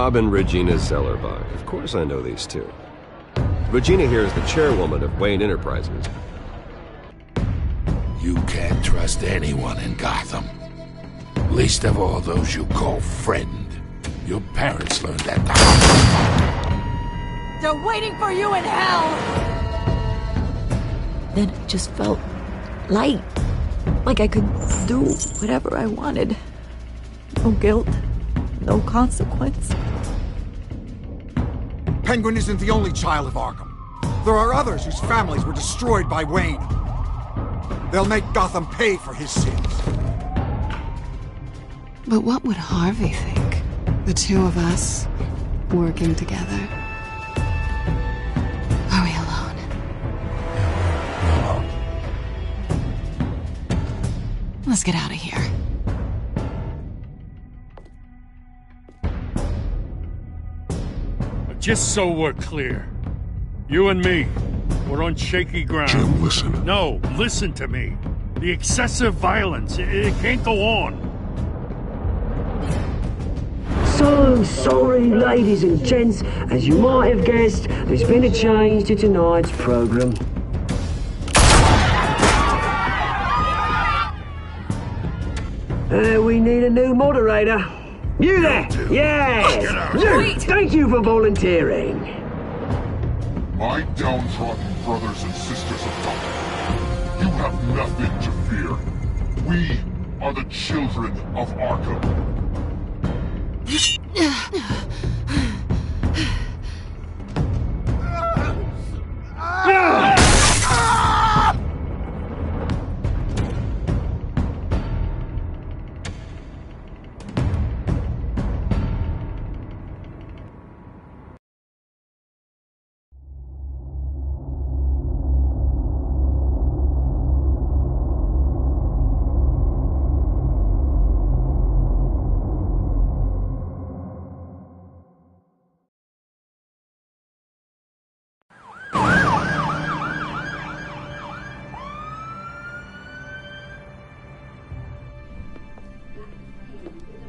Rob and Regina Zellerbach. Of course I know these two. Regina here is the chairwoman of Wayne Enterprises. You can't trust anyone in Gotham. Least of all those you call friend. Your parents learned that the They're waiting for you in hell! Then it just felt light. Like I could do whatever I wanted. No guilt, no consequence. Penguin isn't the only child of Arkham. There are others whose families were destroyed by Wayne. They'll make Gotham pay for his sins. But what would Harvey think? The two of us, working together. Are we alone? No. Let's get out of here. Just so we're clear, you and me, we're on shaky ground. Jim, listen. No, listen to me. The excessive violence, it can't go on. So sorry, ladies and gents. As you might have guessed, there's been a change to tonight's program. We need a new moderator. You there? Yes! Luke, thank you for volunteering. My downtrodden brothers and sisters of Gotham, you have nothing to fear. We are the children of Arkham.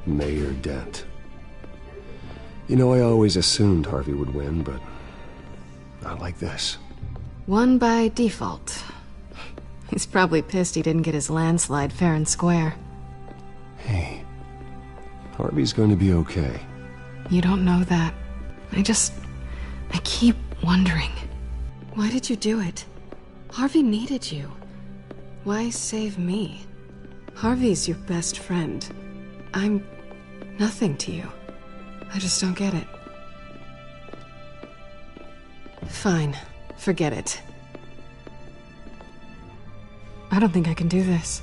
Mayor Dent. You know, I always assumed Harvey would win, but not like this. Won by default. He's probably pissed he didn't get his landslide fair and square. Hey, Harvey's going to be okay. You don't know that. I keep wondering. Why did you do it? Harvey needed you. Why save me? Harvey's your best friend. I'm nothing to you. I just don't get it. Fine. Forget it. I don't think I can do this.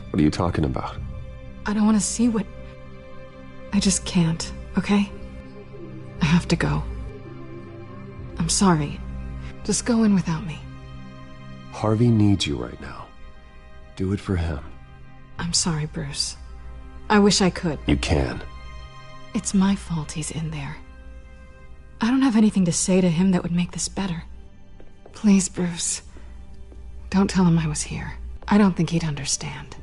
What are you talking about? I don't want to see what... I just can't, okay? I have to go. I'm sorry. Just go in without me. Harvey needs you right now. Do it for him. I'm sorry, Bruce. I wish I could. You can. It's my fault he's in there. I don't have anything to say to him that would make this better. Please, Bruce. Don't tell him I was here. I don't think he'd understand.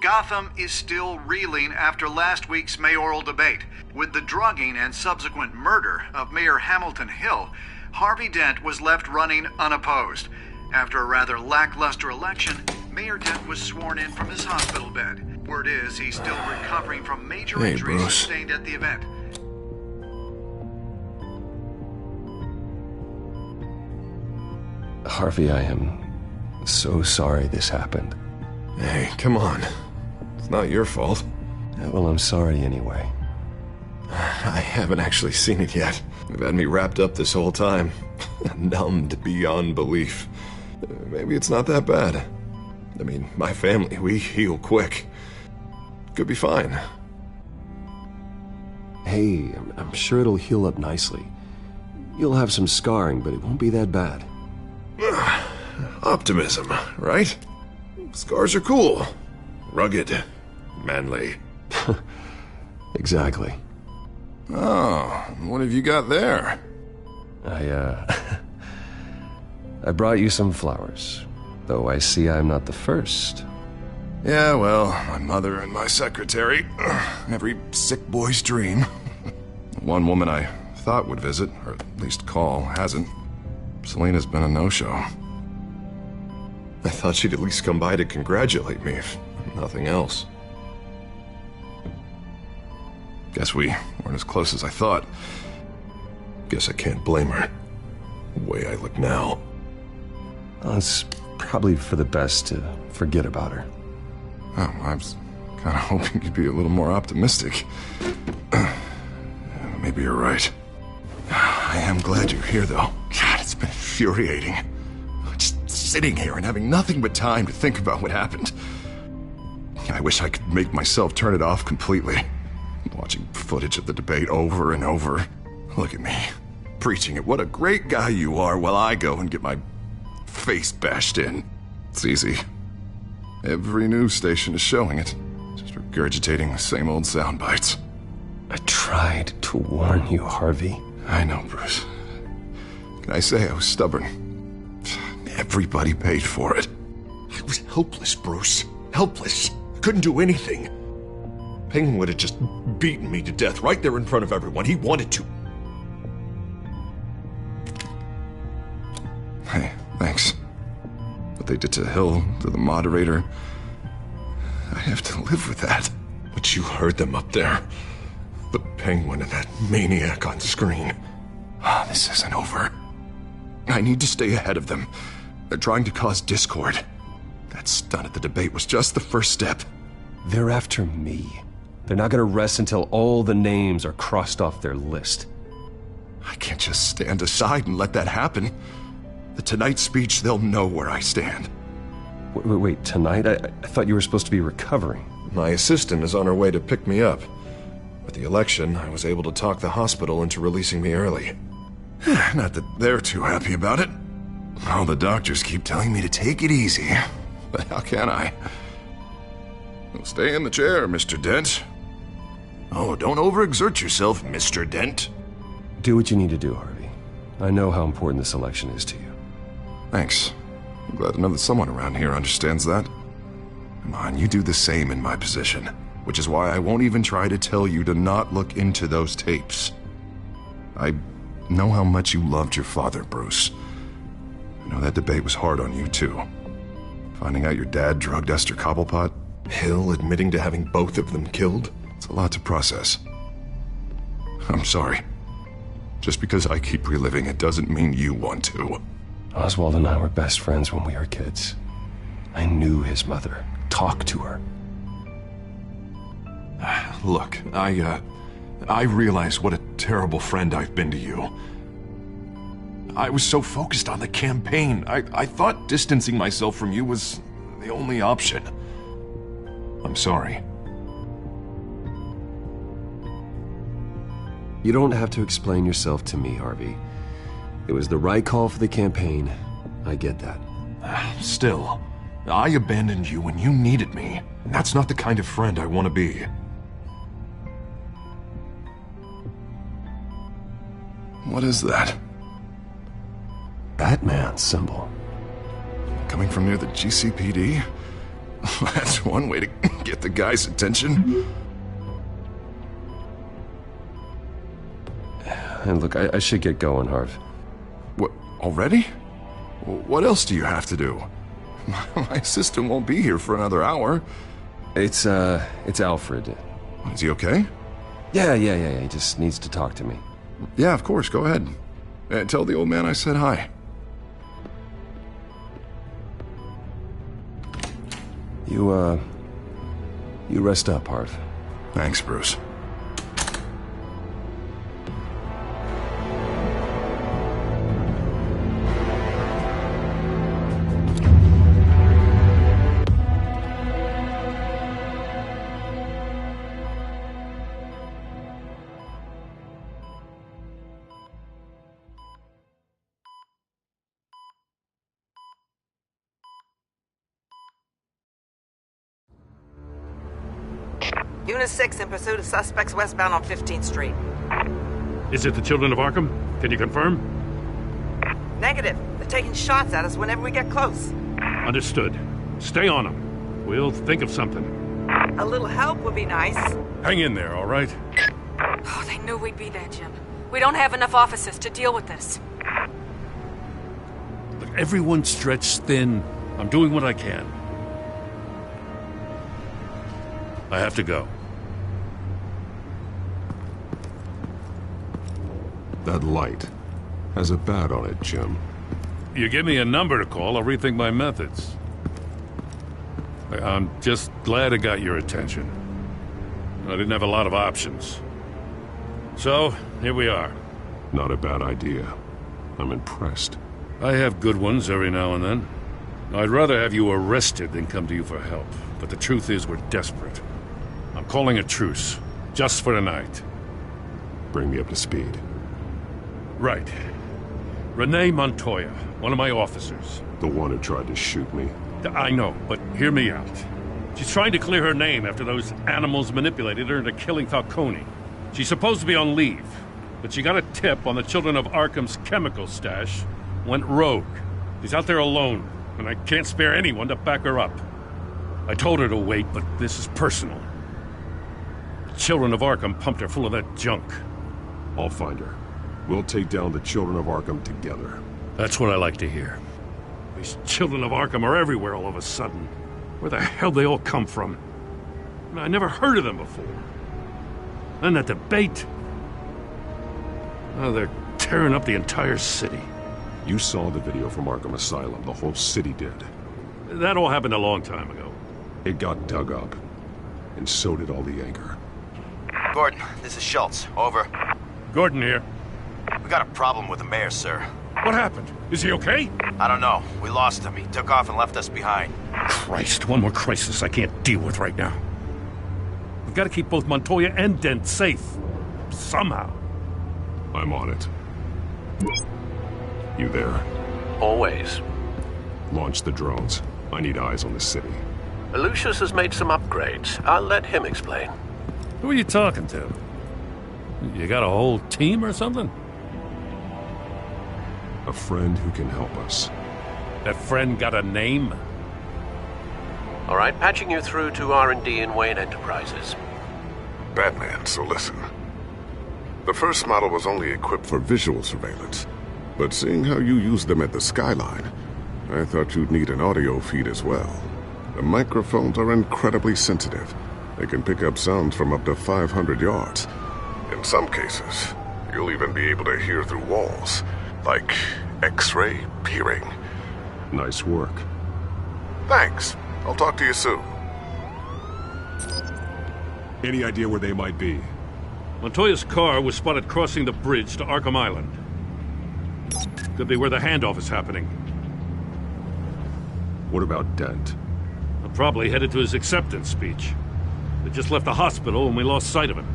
Gotham is still reeling after last week's mayoral debate. With the drugging and subsequent murder of Mayor Hamilton Hill, Harvey Dent was left running unopposed. After a rather lackluster election, Mayor Dent was sworn in from his hospital bed. Word is he's still recovering from major injuries sustained at the event. Harvey, I am so sorry this happened. Hey, come on. It's not your fault. Well, I'm sorry anyway. I haven't actually seen it yet. They've had me wrapped up this whole time. Numbed beyond belief. Maybe it's not that bad. I mean, my family, we heal quick. Could be fine. Hey, I'm sure it'll heal up nicely. You'll have some scarring, but it won't be that bad. Optimism, right? Scars are cool. Rugged. Manly. Exactly. Oh, what have you got there? I brought you some flowers, though I see I'm not the first. Yeah, well, my mother and my secretary. Every sick boy's dream. One woman I thought would visit, or at least call, hasn't. Selina's been a no-show. I thought she'd at least come by to congratulate me, if nothing else. Guess we weren't as close as I thought. Guess I can't blame her. The way I look now. Well, it's probably for the best to forget about her. Oh, I was kind of hoping you'd be a little more optimistic. Maybe you're right. I am glad you're here, though. God, it's been infuriating. Just sitting here and having nothing but time to think about what happened. I wish I could make myself turn it off completely. Watching footage of the debate over and over. Look at me, preaching at what a great guy you are while I go and get my face bashed in. It's easy. Every news station is showing it. Just regurgitating the same old sound bites. I tried to warn you, Harvey. I know, Bruce. Can I say I was stubborn? Everybody paid for it. I was helpless, Bruce. Helpless. Couldn't do anything. Pingouin would have just beaten me to death right there in front of everyone. He wanted to. Hey, thanks. What they did to Hill, to the moderator, I have to live with that. But you heard them up there. The Penguin and that maniac on screen. This isn't over. I need to stay ahead of them. They're trying to cause discord. That stunt at the debate was just the first step. They're after me. They're not gonna rest until all the names are crossed off their list. I can't just stand aside and let that happen. The Tonight speech, they'll know where I stand. Wait, tonight? I thought you were supposed to be recovering. My assistant is on her way to pick me up. With the election, I was able to talk the hospital into releasing me early. Not that they're too happy about it. All the doctors keep telling me to take it easy. But how can I? Well, stay in the chair, Mr. Dent. Oh, don't overexert yourself, Mr. Dent. Do what you need to do, Harvey. I know how important this election is to you. Thanks. I'm glad to know that someone around here understands that. Come on, you do the same in my position. Which is why I won't even try to tell you to not look into those tapes. I know how much you loved your father, Bruce. I know that debate was hard on you, too. Finding out your dad drugged Esther Cobblepot, Hill admitting to having both of them killed, it's a lot to process. I'm sorry. Just because I keep reliving it doesn't mean you want to. Oswald and I were best friends when we were kids. I knew his mother. Talked to her. Look, I realize what a terrible friend I've been to you. I was so focused on the campaign. I thought distancing myself from you was the only option. I'm sorry. You don't have to explain yourself to me, Harvey. It was the right call for the campaign. I get that. Still, I abandoned you when you needed me. And that's not the kind of friend I want to be. What is that? Batman's symbol. Coming from near the GCPD? That's one way to get the guy's attention. And look, I should get going, Harv. What, already? What else do you have to do? My assistant won't be here for another hour. It's Alfred. Is he okay? Yeah, he just needs to talk to me. Yeah, of course, go ahead. Tell the old man I said hi. You rest up, Harv. Thanks, Bruce. Unit 6 in pursuit of suspects westbound on 15th Street. Is it the children of Arkham? Can you confirm? Negative. They're taking shots at us whenever we get close. Understood. Stay on them. We'll think of something. A little help would be nice. Hang in there, all right? Oh, they knew we'd be there, Jim. We don't have enough officers to deal with this. Look, everyone's stretched thin. I'm doing what I can. I have to go. That light has a bat on it, Jim. You give me a number to call, I'll rethink my methods. I'm just glad it got your attention. I didn't have a lot of options. So, here we are. Not a bad idea. I'm impressed. I have good ones every now and then. I'd rather have you arrested than come to you for help. But the truth is, we're desperate. I'm calling a truce. Just for tonight. Bring me up to speed. Right. Renee Montoya, one of my officers. The one who tried to shoot me? I know, but hear me out. She's trying to clear her name after those animals manipulated her into killing Falcone. She's supposed to be on leave, but she got a tip on the Children of Arkham's chemical stash, went rogue. She's out there alone, and I can't spare anyone to back her up. I told her to wait, but this is personal. The Children of Arkham pumped her full of that junk. I'll find her. We'll take down the Children of Arkham together. That's what I like to hear. These Children of Arkham are everywhere all of a sudden. Where the hell they all come from? I never heard of them before. And that debate. Oh, they're tearing up the entire city. You saw the video from Arkham Asylum. The whole city did. That all happened a long time ago. It got dug up. And so did all the anger. Gordon, this is Schultz. Over. Gordon here. We got a problem with the mayor, sir. What happened? Is he okay? I don't know. We lost him. He took off and left us behind. Christ, one more crisis I can't deal with right now. We've got to keep both Montoya and Dent safe. Somehow. I'm on it. You there? Always. Launch the drones. I need eyes on the city. Lucius has made some upgrades. I'll let him explain. Who are you talking to? You got a whole team or something? A friend who can help us. That friend got a name? All right, patching you through to R&D in Wayne Enterprises. Batman, so listen. The first model was only equipped for visual surveillance, but seeing how you use them at the Skyline, I thought you'd need an audio feed as well. The microphones are incredibly sensitive. They can pick up sounds from up to 500 yards. In some cases, you'll even be able to hear through walls, like X-ray peering. Nice work. Thanks. I'll talk to you soon. Any idea where they might be? Montoya's car was spotted crossing the bridge to Arkham Island. Could be where the handoff is happening. What about Dent? I'm probably headed to his acceptance speech. They just left the hospital and we lost sight of him.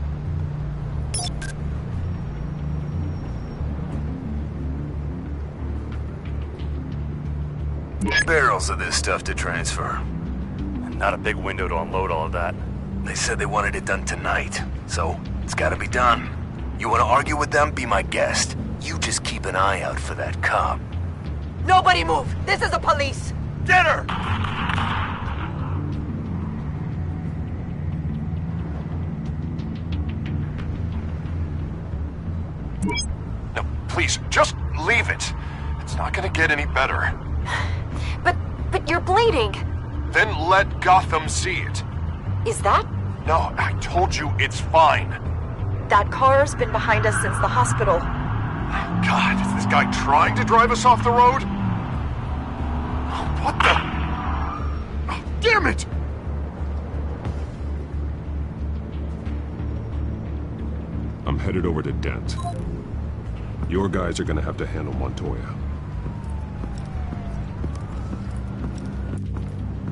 Barrels of this stuff to transfer. Not a big window to unload all of that. They said they wanted it done tonight, so it's gotta be done. You wanna argue with them? Be my guest. You just keep an eye out for that cop. Nobody move! This is the police! Get her! No, please, just leave it. It's not gonna get any better. But you're bleeding. Then let Gotham see it. Is that? No, I told you it's fine. That car's been behind us since the hospital. God, is this guy trying to drive us off the road? What the? Oh, damn it! I'm headed over to Dent. Your guys are gonna have to handle Montoya.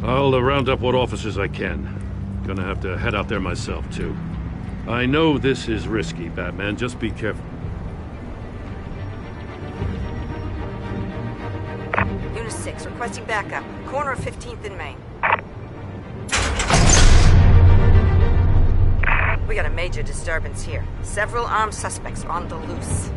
I'll round up what officers I can. Gonna have to head out there myself, too. I know this is risky, Batman. Just be careful. Unit 6, requesting backup. Corner of 15th and Main. We got a major disturbance here. Several armed suspects on the loose.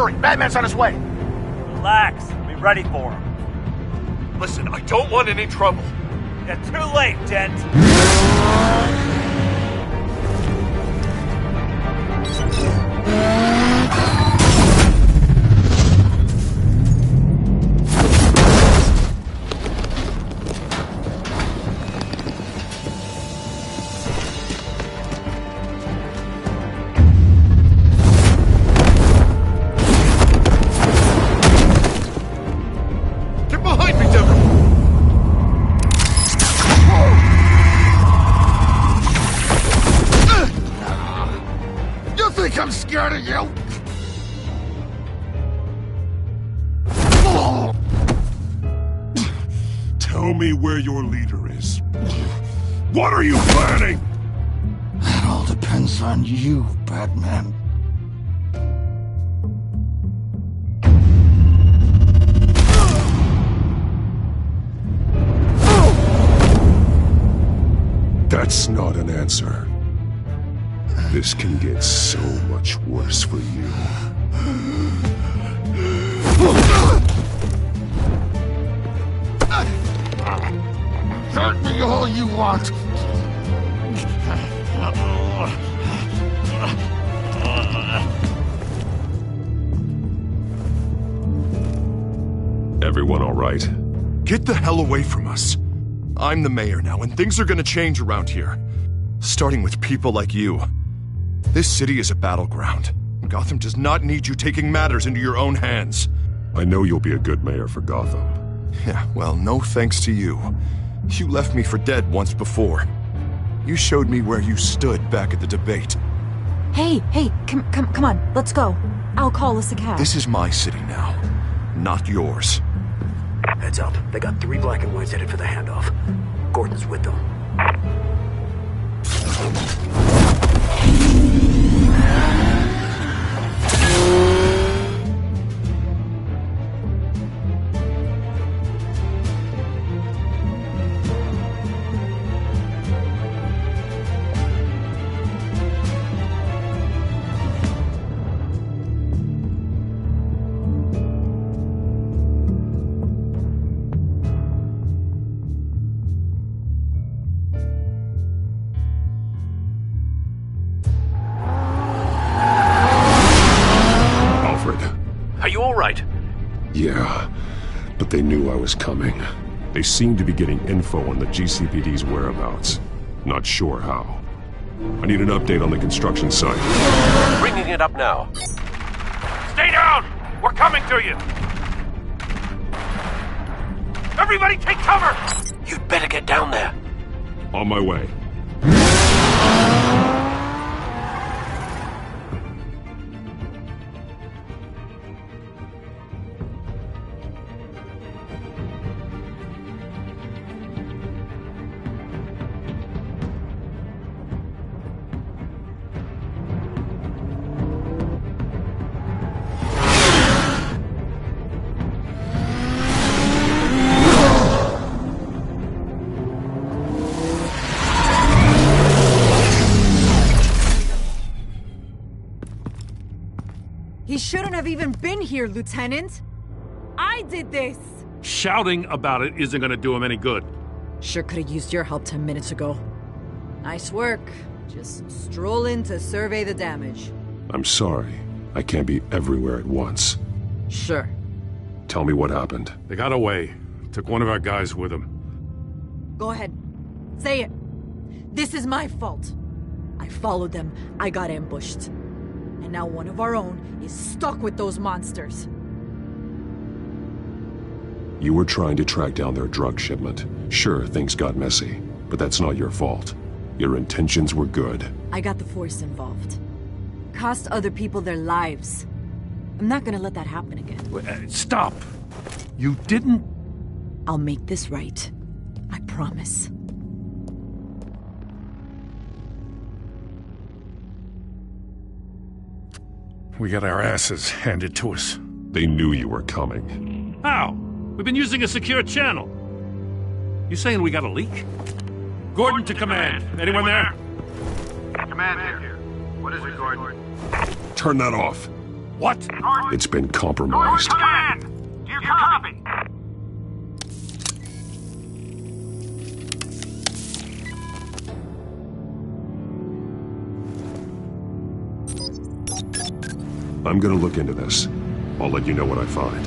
Hurry, Batman's on his way! Relax, be ready for him. Listen, I don't want any trouble. You're too late, Dent. I'm scared of you! Tell me where your leader is. What are you planning? That all depends on you, Batman. That's not an answer. This can get so much worse for you. Hurt me all you want. Everyone all right? Get the hell away from us. I'm the mayor now, and things are gonna change around here. Starting with people like you. This city is a battleground. Gotham does not need you taking matters into your own hands. I know you'll be a good mayor for Gotham. Yeah, well, no thanks to you. You left me for dead once before. You showed me where you stood back at the debate. Hey, come on, let's go. I'll call us a cab. This is my city now, not yours. Heads up, they got 3 black and whites headed for the handoff. Gordon's with them. Yeah, but they knew I was coming. They seemed to be getting info on the GCPD's whereabouts. Not sure how. I need an update on the construction site. Bringing it up now. Stay down! We're coming to you! Everybody take cover! You'd better get down there. On my way. He shouldn't have even been here, Lieutenant. I did this. Shouting about it isn't gonna do him any good. Sure could have used your help 10 minutes ago. Nice work. Just stroll in to survey the damage. I'm sorry. I can't be everywhere at once. Sure. Tell me what happened. They got away. Took one of our guys with them. Go ahead. Say it. This is my fault. I followed them. I got ambushed. And now one of our own is stuck with those monsters. You were trying to track down their drug shipment. Sure, things got messy, but that's not your fault. Your intentions were good. I got the Force involved. Cost other people their lives. I'm not gonna let that happen again. Stop! You didn't... I'll make this right. I promise. We got our asses handed to us. They knew you were coming. How? We've been using a secure channel. You saying we got a leak? Gordon to command. Anyone there? Command here. What is it, Gordon? Turn that off. What? It's been compromised. Command! Do you copy? I'm gonna look into this. I'll let you know what I find.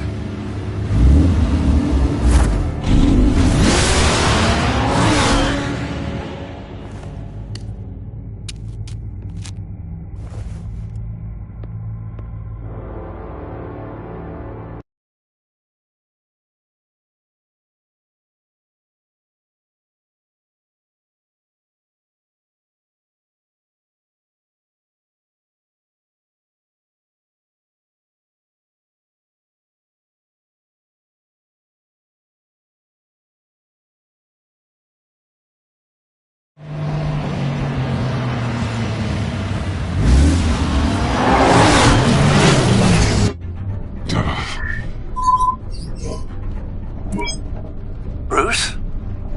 Bruce?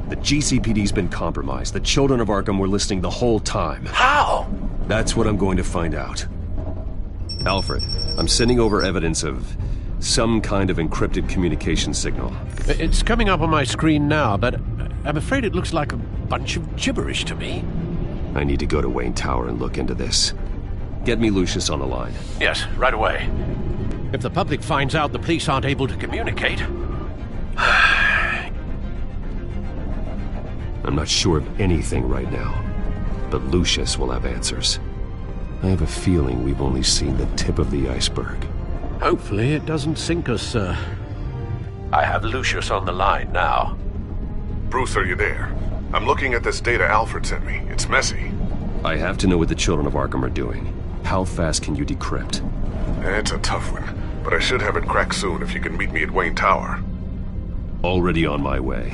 The GCPD's been compromised. The children of Arkham were listening the whole time. How? That's what I'm going to find out. Alfred, I'm sending over evidence of some kind of encrypted communication signal. It's coming up on my screen now, but I'm afraid it looks like a bunch of gibberish to me. I need to go to Wayne Tower and look into this. Get me Lucius on the line. Yes, right away. If the public finds out the police aren't able to communicate... I'm not sure of anything right now, but Lucius will have answers. I have a feeling we've only seen the tip of the iceberg. Hopefully it doesn't sink us, sir. I have Lucius on the line now. Bruce, are you there? I'm looking at this data Alfred sent me. It's messy. I have to know what the children of Arkham are doing. How fast can you decrypt? It's a tough one, but I should have it cracked soon if you can meet me at Wayne Tower. Already on my way.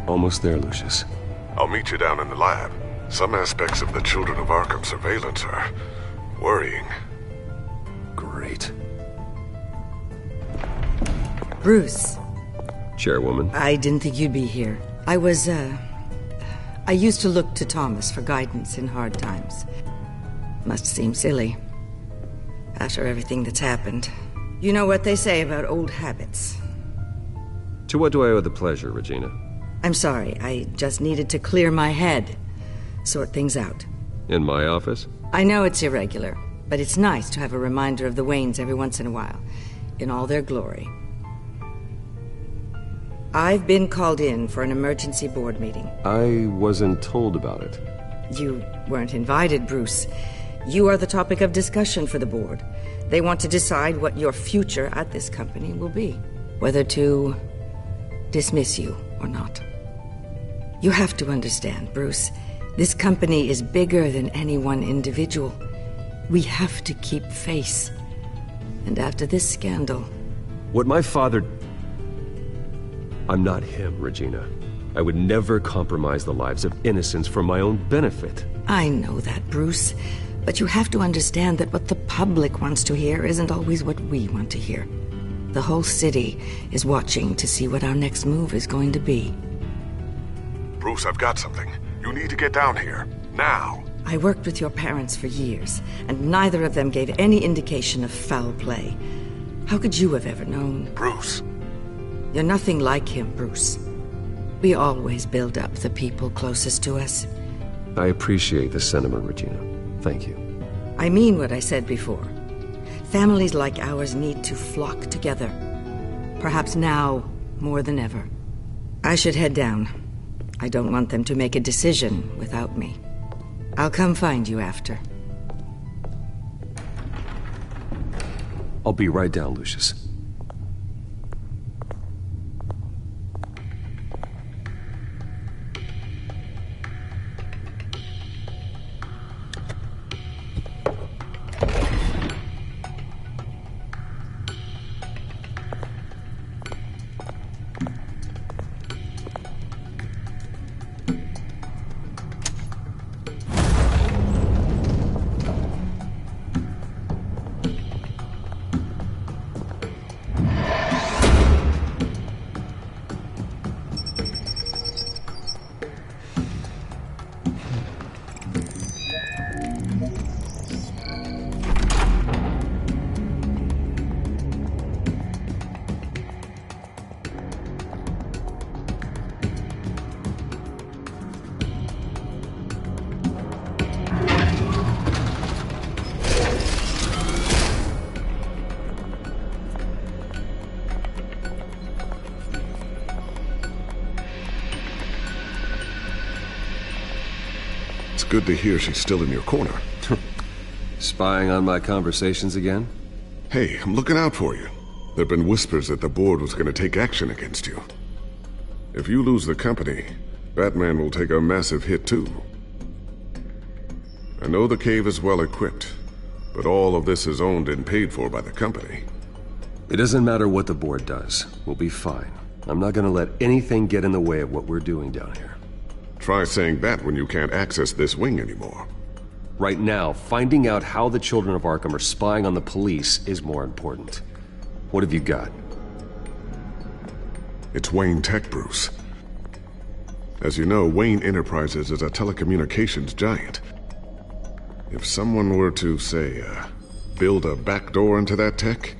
Almost there, Lucius. I'll meet you down in the lab. Some aspects of the Children of Arkham surveillance are worrying. Great. Bruce. Chairwoman. I didn't think you'd be here. I used to look to Thomas for guidance in hard times. Must seem silly. After everything that's happened. You know what they say about old habits. To what do I owe the pleasure, Regina? I'm sorry, I just needed to clear my head. Sort things out. In my office? I know it's irregular, but it's nice to have a reminder of the Waynes every once in a while. In all their glory. I've been called in for an emergency board meeting. I wasn't told about it. You weren't invited, Bruce. You are the topic of discussion for the board. They want to decide what your future at this company will be. Whether to dismiss you or not. You have to understand, Bruce. This company is bigger than any one individual. We have to keep face. And after this scandal... What my father... I'm not him, Regina. I would never compromise the lives of innocents for my own benefit. I know that, Bruce. But you have to understand that what the public wants to hear isn't always what we want to hear. The whole city is watching to see what our next move is going to be. Bruce, I've got something. You need to get down here. Now. I worked with your parents for years, and neither of them gave any indication of foul play. How could you have ever known? Bruce. You're nothing like him, Bruce. We always build up the people closest to us. I appreciate the sentiment, Regina. Thank you. I mean what I said before. Families like ours need to flock together. Perhaps now more than ever. I should head down. I don't want them to make a decision without me. I'll come find you after. I'll be right down, Lucius. Good to hear she's still in your corner. Spying on my conversations again? Hey, I'm looking out for you. There've been whispers that the board was going to take action against you. If you lose the company, Batman will take a massive hit too. I know the cave is well equipped, but all of this is owned and paid for by the company. It doesn't matter what the board does. We'll be fine. I'm not going to let anything get in the way of what we're doing down here. Try saying that when you can't access this wing anymore. Right now, finding out how the children of Arkham are spying on the police is more important. What have you got? It's Wayne Tech, Bruce. As you know, Wayne Enterprises is a telecommunications giant. If someone were to, say, build a backdoor into that tech...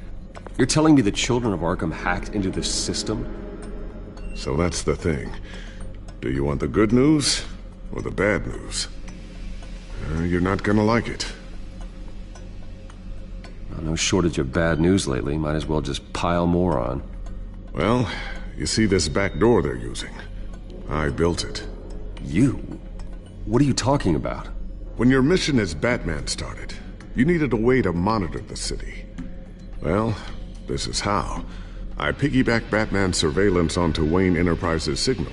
You're telling me the children of Arkham hacked into this system? So that's the thing. Do you want the good news or the bad news? You're not gonna like it. Well, no shortage of bad news lately. Might as well just pile more on. Well, you see this back door they're using? I built it. You? What are you talking about? When your mission as Batman started, you needed a way to monitor the city. Well, this is how. I piggybacked Batman's surveillance onto Wayne Enterprises' signal.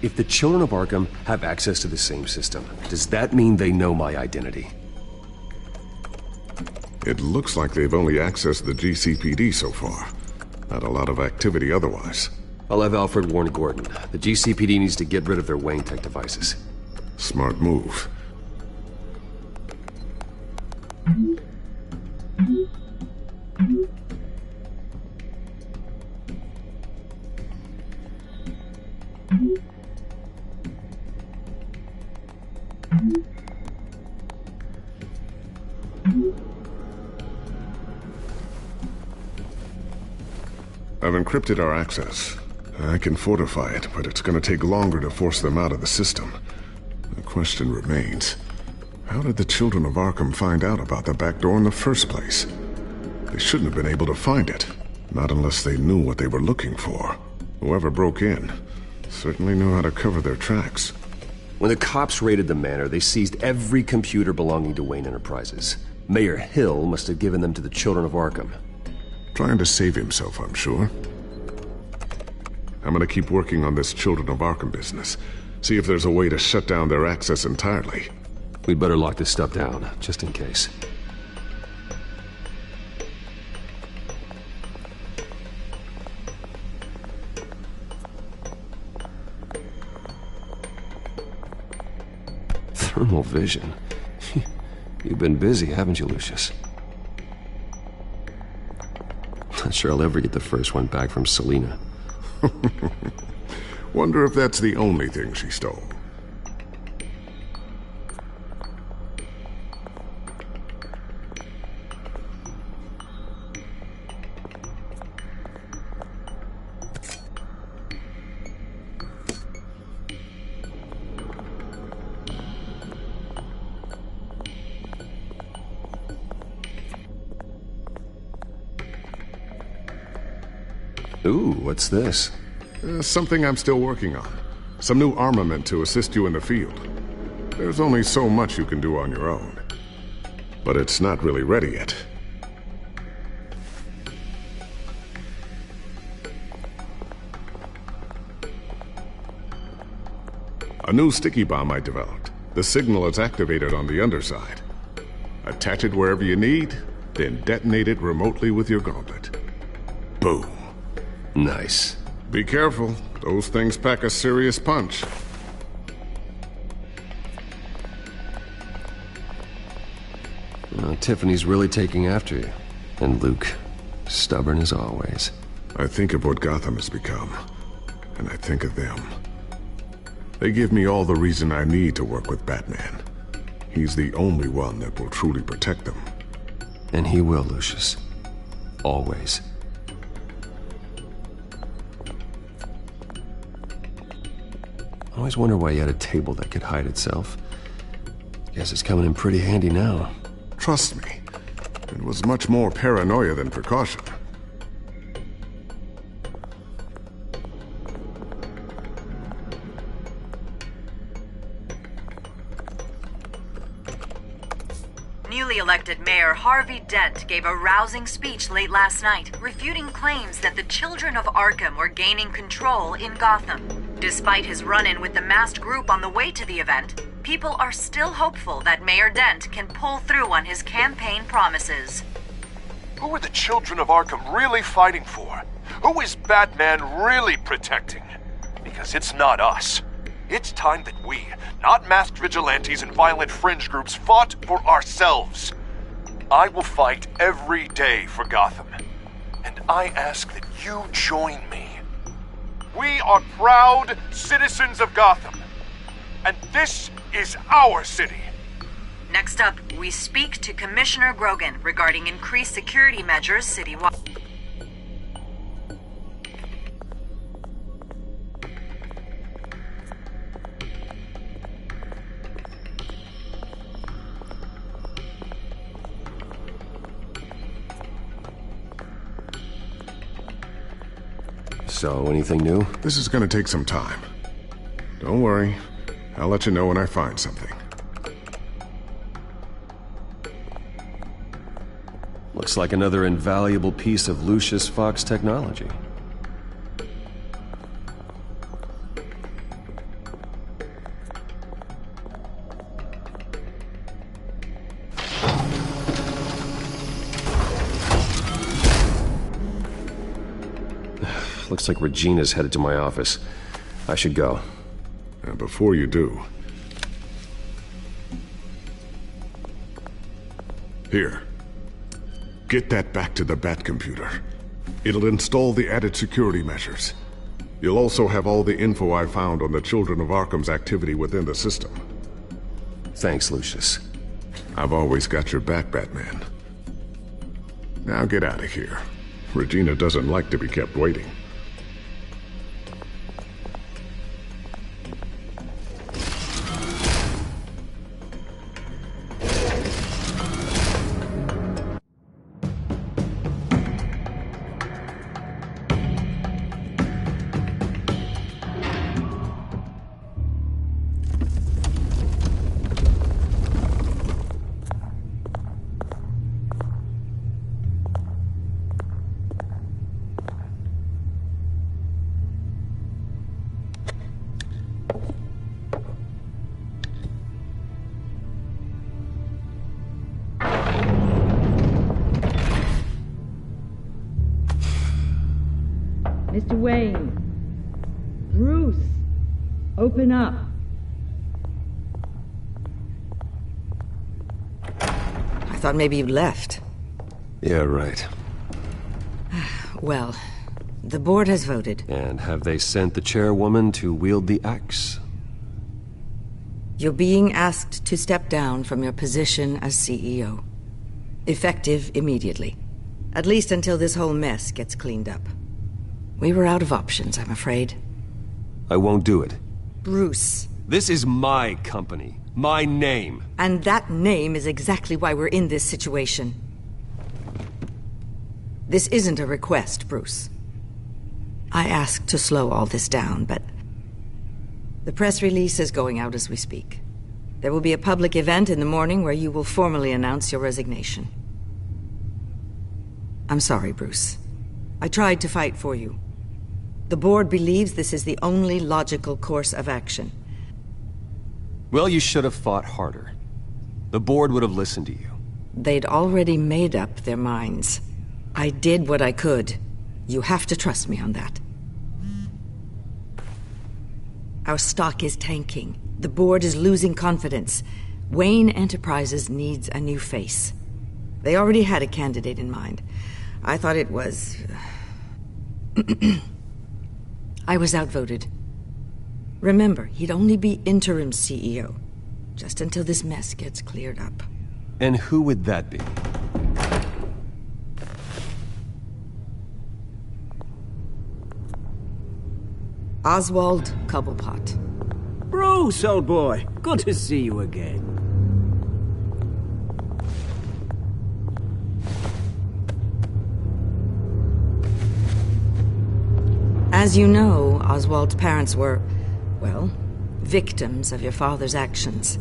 If the children of Arkham have access to the same system, does that mean they know my identity? It looks like they've only accessed the GCPD so far. Not a lot of activity otherwise. I'll have Alfred warn Gordon. The GCPD needs to get rid of their Wayne Tech devices. Smart move. I've encrypted our access. I can fortify it, but it's going to take longer to force them out of the system. The question remains, how did the children of Arkham find out about the back door in the first place? They shouldn't have been able to find it, not unless they knew what they were looking for. Whoever broke in certainly knew how to cover their tracks. When the cops raided the manor, they seized every computer belonging to Wayne Enterprises. Mayor Hill must have given them to the children of Arkham. Trying to save himself, I'm sure. I'm gonna keep working on this Children of Arkham business. See if there's a way to shut down their access entirely. We'd better lock this stuff down, just in case. Thermal vision. You've been busy, haven't you, Lucius? Not sure I'll ever get the first one back from Selina. Wonder if that's the only thing she stole. Ooh, what's this? Something I'm still working on. some new armament to assist you in the field. There's only so much you can do on your own. But it's not really ready yet. A new sticky bomb I developed. The signal is activated on the underside. Attach it wherever you need, then detonate it remotely with your gauntlet. Boom. Nice. Be careful. Those things pack a serious punch. Tiffany's really taking after you. And Luke, stubborn as always. I think of what Gotham has become, and I think of them. They give me all the reason I need to work with Batman. He's the only one that will truly protect them. And he will, Lucius. Always. I always wonder why you had a table that could hide itself. Guess it's coming in pretty handy now. Trust me, it was much more paranoia than precaution. Newly elected Mayor Harvey Dent gave a rousing speech late last night, refuting claims that the children of Arkham were gaining control in Gotham. Despite his run-in with the masked group on the way to the event, people are still hopeful that Mayor Dent can pull through on his campaign promises. Who are the children of Arkham really fighting for? Who is Batman really protecting? Because it's not us. It's time that we, not masked vigilantes and violent fringe groups, fought for ourselves. I will fight every day for Gotham. And I ask that you join me. We are proud citizens of Gotham. And this is our city. Next up, we speak to Commissioner Grogan regarding increased security measures citywide. So, anything new? This is gonna take some time. Don't worry. I'll let you know when I find something. Looks like another invaluable piece of Lucius Fox technology. Looks like Regina's headed to my office. I should go. And before you do... Here. Get that back to the Bat computer. It'll install the added security measures. You'll also have all the info I found on the Children of Arkham's activity within the system. Thanks, Lucius. I've always got your back, Batman. Now get out of here. Regina doesn't like to be kept waiting. Mr. Wayne. Bruce. Open up. I thought maybe you'd left. Yeah, right. Well, the board has voted. And have they sent the chairwoman to wield the axe? You're being asked to step down from your position as CEO. Effective immediately. At least until this whole mess gets cleaned up. We were out of options, I'm afraid. I won't do it. Bruce. This is my company. My name. And that name is exactly why we're in this situation. This isn't a request, Bruce. I asked to slow all this down, but The press release is going out as we speak. There will be a public event in the morning where you will formally announce your resignation. I'm sorry, Bruce. I tried to fight for you. The board believes this is the only logical course of action. Well, you should have fought harder. The board would have listened to you. They'd already made up their minds. I did what I could. You have to trust me on that. Our stock is tanking. The board is losing confidence. Wayne Enterprises needs a new face. They already had a candidate in mind. I thought it was... I was outvoted. Remember, he'd only be interim CEO, just until this mess gets cleared up. And who would that be? Oswald Cobblepot. Bruce, old boy. Good to see you again. As you know, Oswald's parents were, well, victims of your father's actions.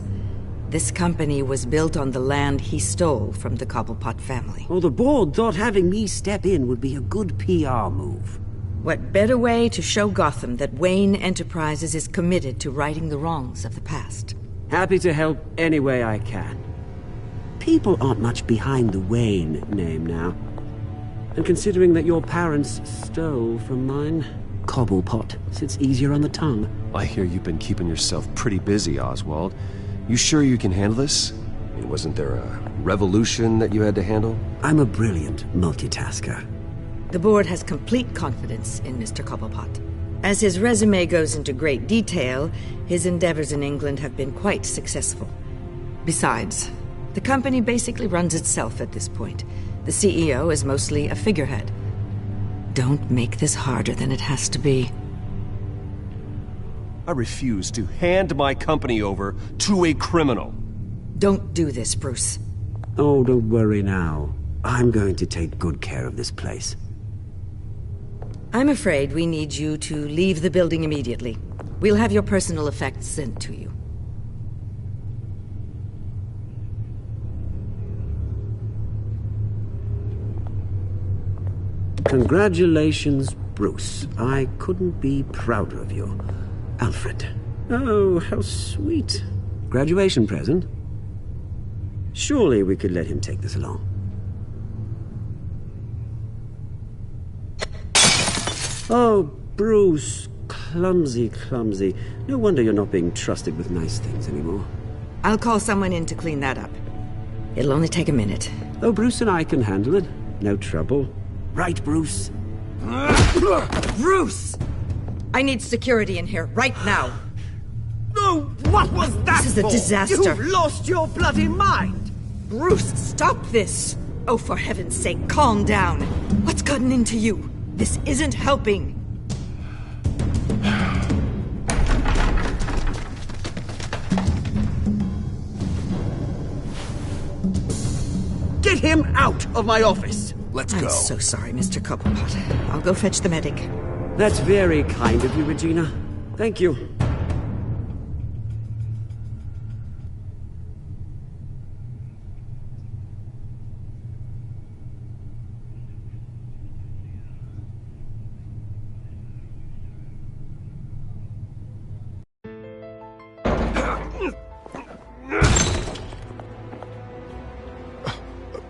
This company was built on the land he stole from the Cobblepot family. Well, the board thought having me step in would be a good PR move. What better way to show Gotham that Wayne Enterprises is committed to righting the wrongs of the past? Happy to help any way I can. People aren't much behind the Wayne name now. And considering that your parents stole from mine, Cobblepot sits easier on the tongue. I hear you've been keeping yourself pretty busy, Oswald. You sure you can handle this? I mean, wasn't there a revolution that you had to handle? I'm a brilliant multitasker. The board has complete confidence in Mr. Cobblepot. As his resume goes into great detail, his endeavors in England have been quite successful. Besides, the company basically runs itself at this point. The CEO is mostly a figurehead. Don't make this harder than it has to be. I refuse to hand my company over to a criminal. Don't do this, Bruce. Oh, don't worry now. I'm going to take good care of this place. I'm afraid we need you to leave the building immediately. We'll have your personal effects sent to you. Congratulations, Bruce. I couldn't be prouder of you. Alfred. Oh, how sweet. Graduation present? Surely we could let him take this along. Oh, Bruce. Clumsy, clumsy. No wonder you're not being trusted with nice things anymore. I'll call someone in to clean that up. It'll only take a minute. Oh, Bruce and I can handle it. No trouble. Right, Bruce? Bruce! I need security in here, right now. No, what was that? This is a disaster. You've lost your bloody mind! Bruce, stop this! Oh, for heaven's sake, calm down. What's gotten into you? This isn't helping. Get him out of my office! Let's I'm go. so sorry, Mr. Cobblepot. I'll go fetch the medic. That's very kind of you, Regina. Thank you.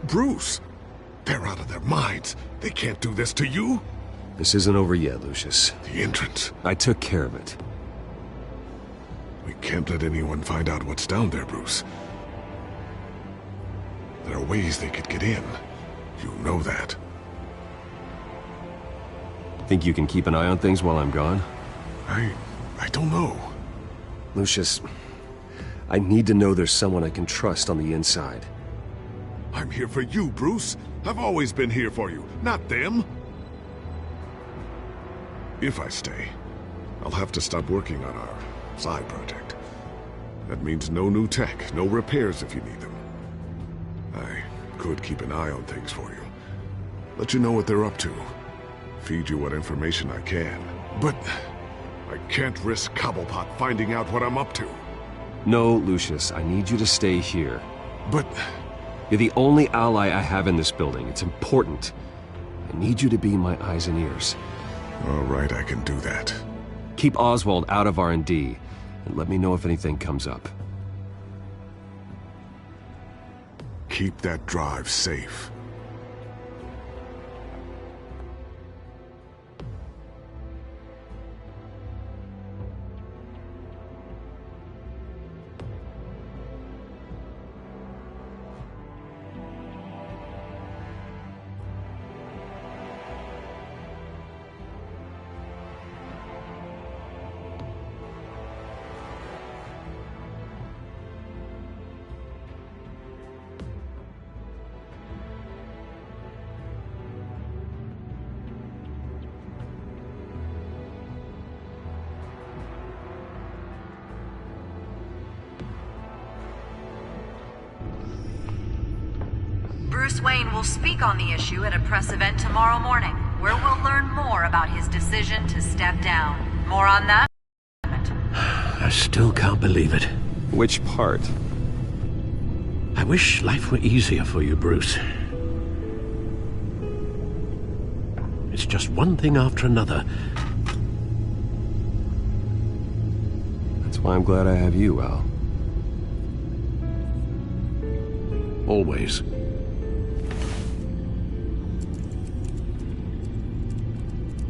Bruce! They're out of their minds. They can't do this to you. This isn't over yet, Lucius. The entrance. I took care of it. We can't let anyone find out what's down there, Bruce. There are ways they could get in. You know that. Think you can keep an eye on things while I'm gone? I don't know. Lucius, I need to know there's someone I can trust on the inside. I'm here for you, Bruce. I've always been here for you, not them. If I stay, I'll have to stop working on our side project. That means no new tech, no repairs if you need them. I could keep an eye on things for you. Let you know what they're up to. Feed you what information I can. But I can't risk Cobblepot finding out what I'm up to. No, Lucius, I need you to stay here. But... You're the only ally I have in this building. It's important. I need you to be my eyes and ears. All right, I can do that. Keep Oswald out of R&D, and let me know if anything comes up. Keep that drive safe. Bruce Wayne will speak on the issue at a press event tomorrow morning, where we'll learn more about his decision to step down. More on that? I still can't believe it. Which part? I wish life were easier for you, Bruce. It's just one thing after another. That's why I'm glad I have you, Al. Always.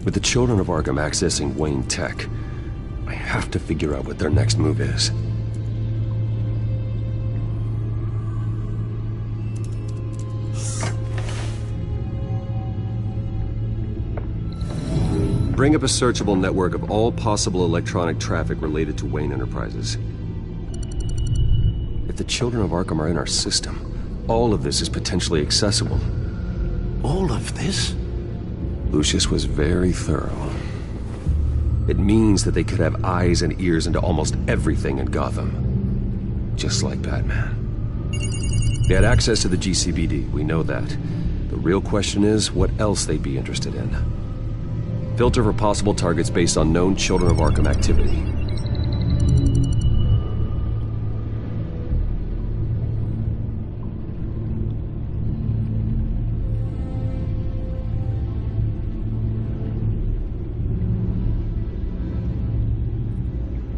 With the children of Arkham accessing Wayne Tech, I have to figure out what their next move is. Bring up a searchable network of all possible electronic traffic related to Wayne Enterprises. If the children of Arkham are in our system, all of this is potentially accessible. All of this? Lucius was very thorough. It means that they could have eyes and ears into almost everything in Gotham. Just like Batman. They had access to the GCPD, we know that. The real question is, what else they'd be interested in. Filter for possible targets based on known Children of Arkham activity.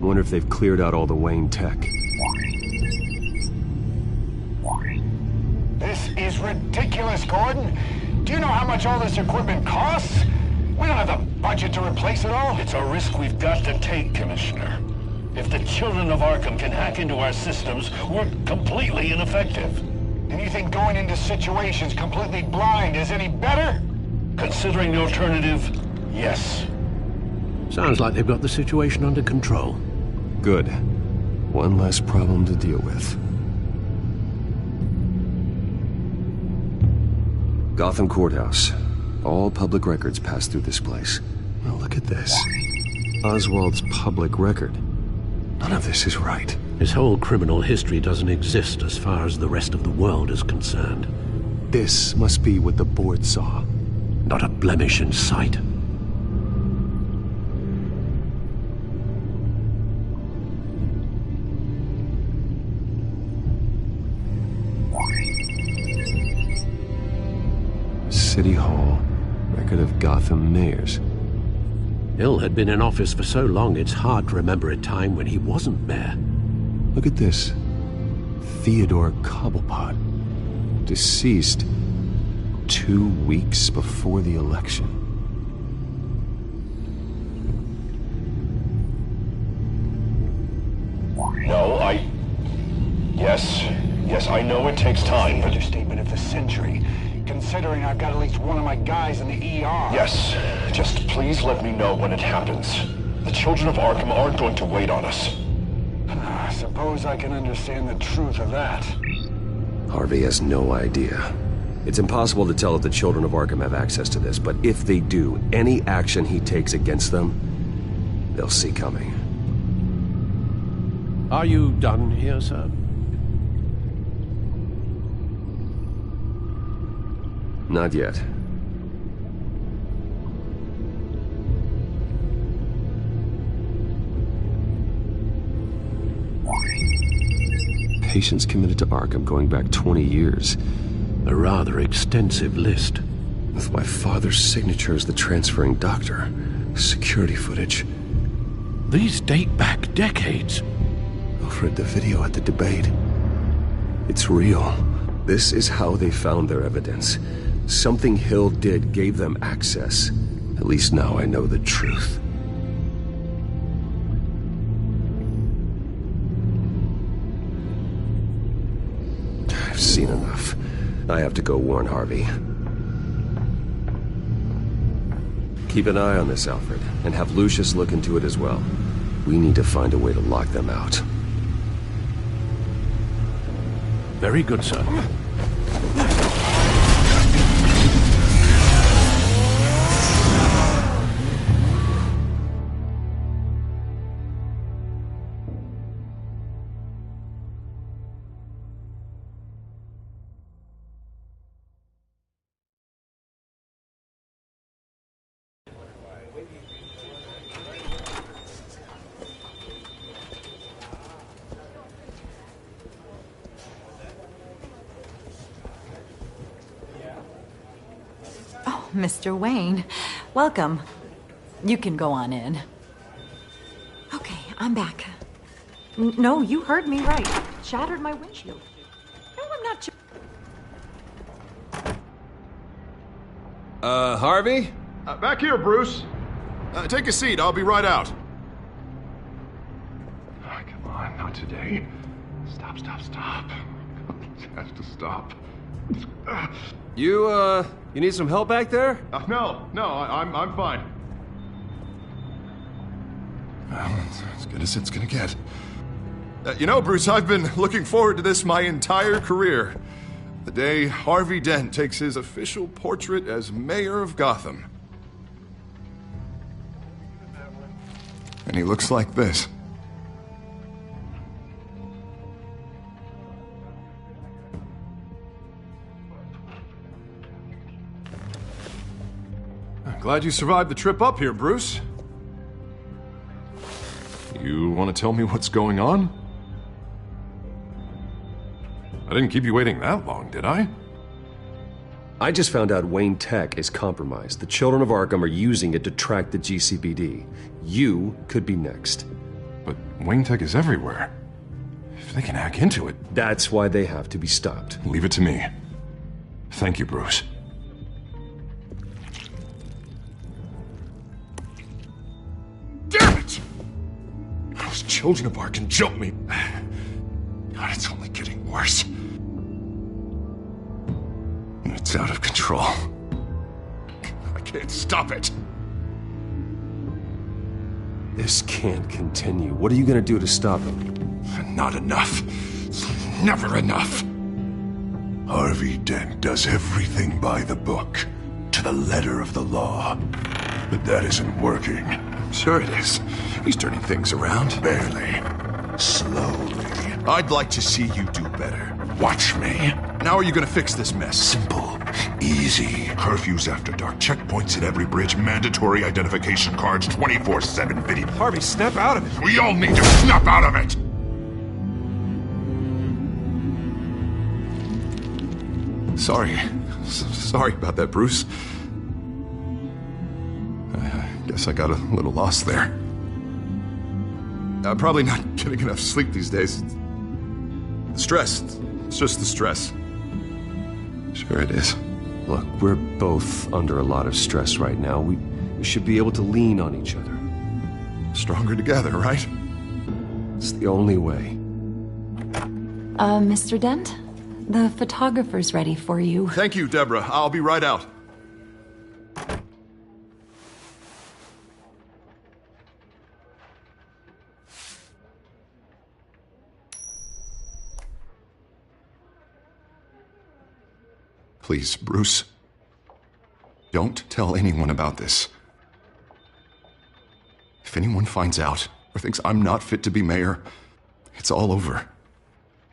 Wonder if they've cleared out all the Wayne tech. This is ridiculous, Gordon. Do you know how much all this equipment costs? We don't have the budget to replace it all. It's a risk we've got to take, Commissioner. If the Children of Arkham can hack into our systems, we're completely ineffective. And you think going into situations completely blind is any better? Considering the alternative, yes. Sounds like they've got the situation under control. Good. One less problem to deal with. Gotham Courthouse. All public records pass through this place. Well, look at this. Oswald's public record. None of this is right. His whole criminal history doesn't exist as far as the rest of the world is concerned. This must be what the board saw. Not a blemish in sight. City Hall. Record of Gotham mayors. Hill had been in office for so long it's hard to remember a time when he wasn't mayor. Look at this. Theodore Cobblepot. Deceased 2 weeks before the election. No, Yes, I know it takes time, but... Understatement of the century. Considering I've got at least one of my guys in the ER. Yes, just please let me know when it happens. The Children of Arkham aren't going to wait on us. I suppose I can understand the truth of that. Harvey has no idea. It's impossible to tell if the Children of Arkham have access to this, but if they do, any action he takes against them, they'll see coming. Are you done here, sir? Not yet. Patients committed to Arkham going back 20 years. A rather extensive list. With my father's signature as the transferring doctor. Security footage. These date back decades. I've read the video at the debate. It's real. This is how they found their evidence. Something Hill did gave them access. At least now I know the truth. I've seen enough. I have to go warn Harvey. Keep an eye on this, Alfred, and have Lucius look into it as well. We need to find a way to lock them out. Very good, sir. Mr. Wayne, welcome. You can go on in. Okay, I'm back. No, you heard me right. Shattered my windshield. No, I'm not. Harvey? Back here, Bruce. Take a seat. I'll be right out. Oh, come on, not today. Stop. It has to stop. You need some help back there? No, I'm fine. Well, it's as good as it's gonna get. You know, Bruce, I've been looking forward to this my entire career. The day Harvey Dent takes his official portrait as mayor of Gotham. And he looks like this. Glad you survived the trip up here, Bruce. You want to tell me what's going on? I didn't keep you waiting that long, did I? I just found out Wayne Tech is compromised. The children of Arkham are using it to track the GCPD. You could be next. But Wayne Tech is everywhere. If they can hack into it... That's why they have to be stopped. Leave it to me. Thank you, Bruce. Damn it! Those children of Arkham jumped me. God, it's only getting worse. It's out of control. I can't stop it. This can't continue. What are you gonna do to stop him? Not enough. Never enough. Harvey Dent does everything by the book, to the letter of the law. But that isn't working. Sure it is. He's turning things around. Barely. Slowly. I'd like to see you do better. Watch me. Now are you gonna fix this mess? Simple. Easy. Curfews after dark. Checkpoints at every bridge. Mandatory identification cards. 24/7 video. Harvey, snap out of it. We all need to snap out of it! Sorry about that, Bruce. I guess I got a little lost there. I'm probably not getting enough sleep these days. Stress. It's just the stress. Sure it is. Look, we're both under a lot of stress right now. We should be able to lean on each other. Stronger together, right? It's the only way. Mr. Dent? The photographer's ready for you. Thank you, Deborah. I'll be right out. Please, Bruce. Don't tell anyone about this. If anyone finds out or thinks I'm not fit to be mayor, it's all over.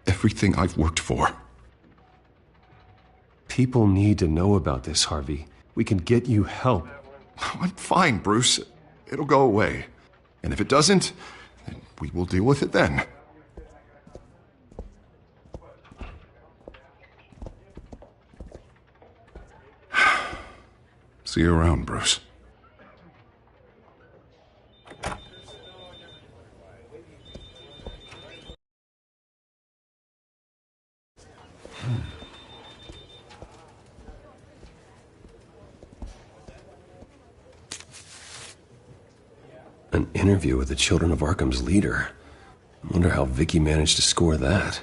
Everything I've worked for. People need to know about this, Harvey. We can get you help. I'm fine, Bruce. It'll go away. And if it doesn't, then we will deal with it then. See you around, Bruce. An interview with the Children of Arkham's leader. I wonder how Vicky managed to score that.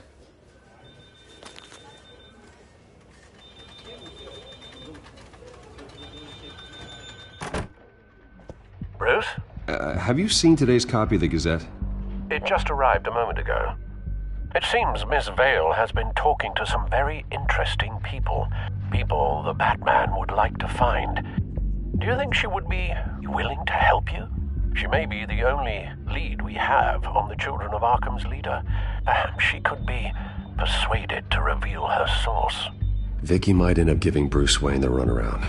Bruce? Have you seen today's copy of the Gazette? It just arrived a moment ago. It seems Miss Vale has been talking to some very interesting people. People the Batman would like to find. Do you think she would be willing to help you? She may be the only lead we have on the Children of Arkham's leader. Perhaps she could be persuaded to reveal her source. Vicky might end up giving Bruce Wayne the runaround.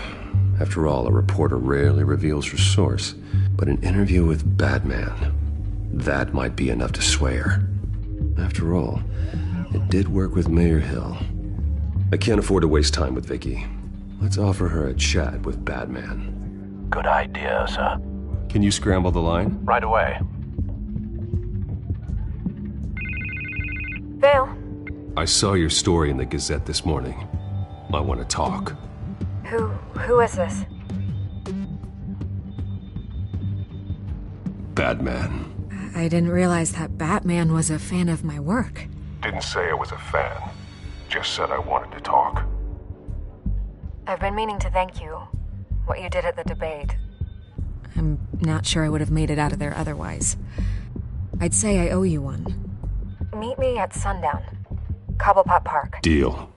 After all, a reporter rarely reveals her source. But an interview with Batman, that might be enough to sway her. After all, it did work with Mayor Hill. I can't afford to waste time with Vicky. Let's offer her a chat with Batman. Good idea, sir. Can you scramble the line? Right away. Vale? I saw your story in the Gazette this morning. I want to talk. Who is this? Batman. I didn't realize that Batman was a fan of my work. Didn't say I was a fan. Just said I wanted to talk. I've been meaning to thank you. What you did at the debate. I'm not sure I would have made it out of there otherwise. I'd say I owe you one. Meet me at sundown. Cobblepot Park. Deal.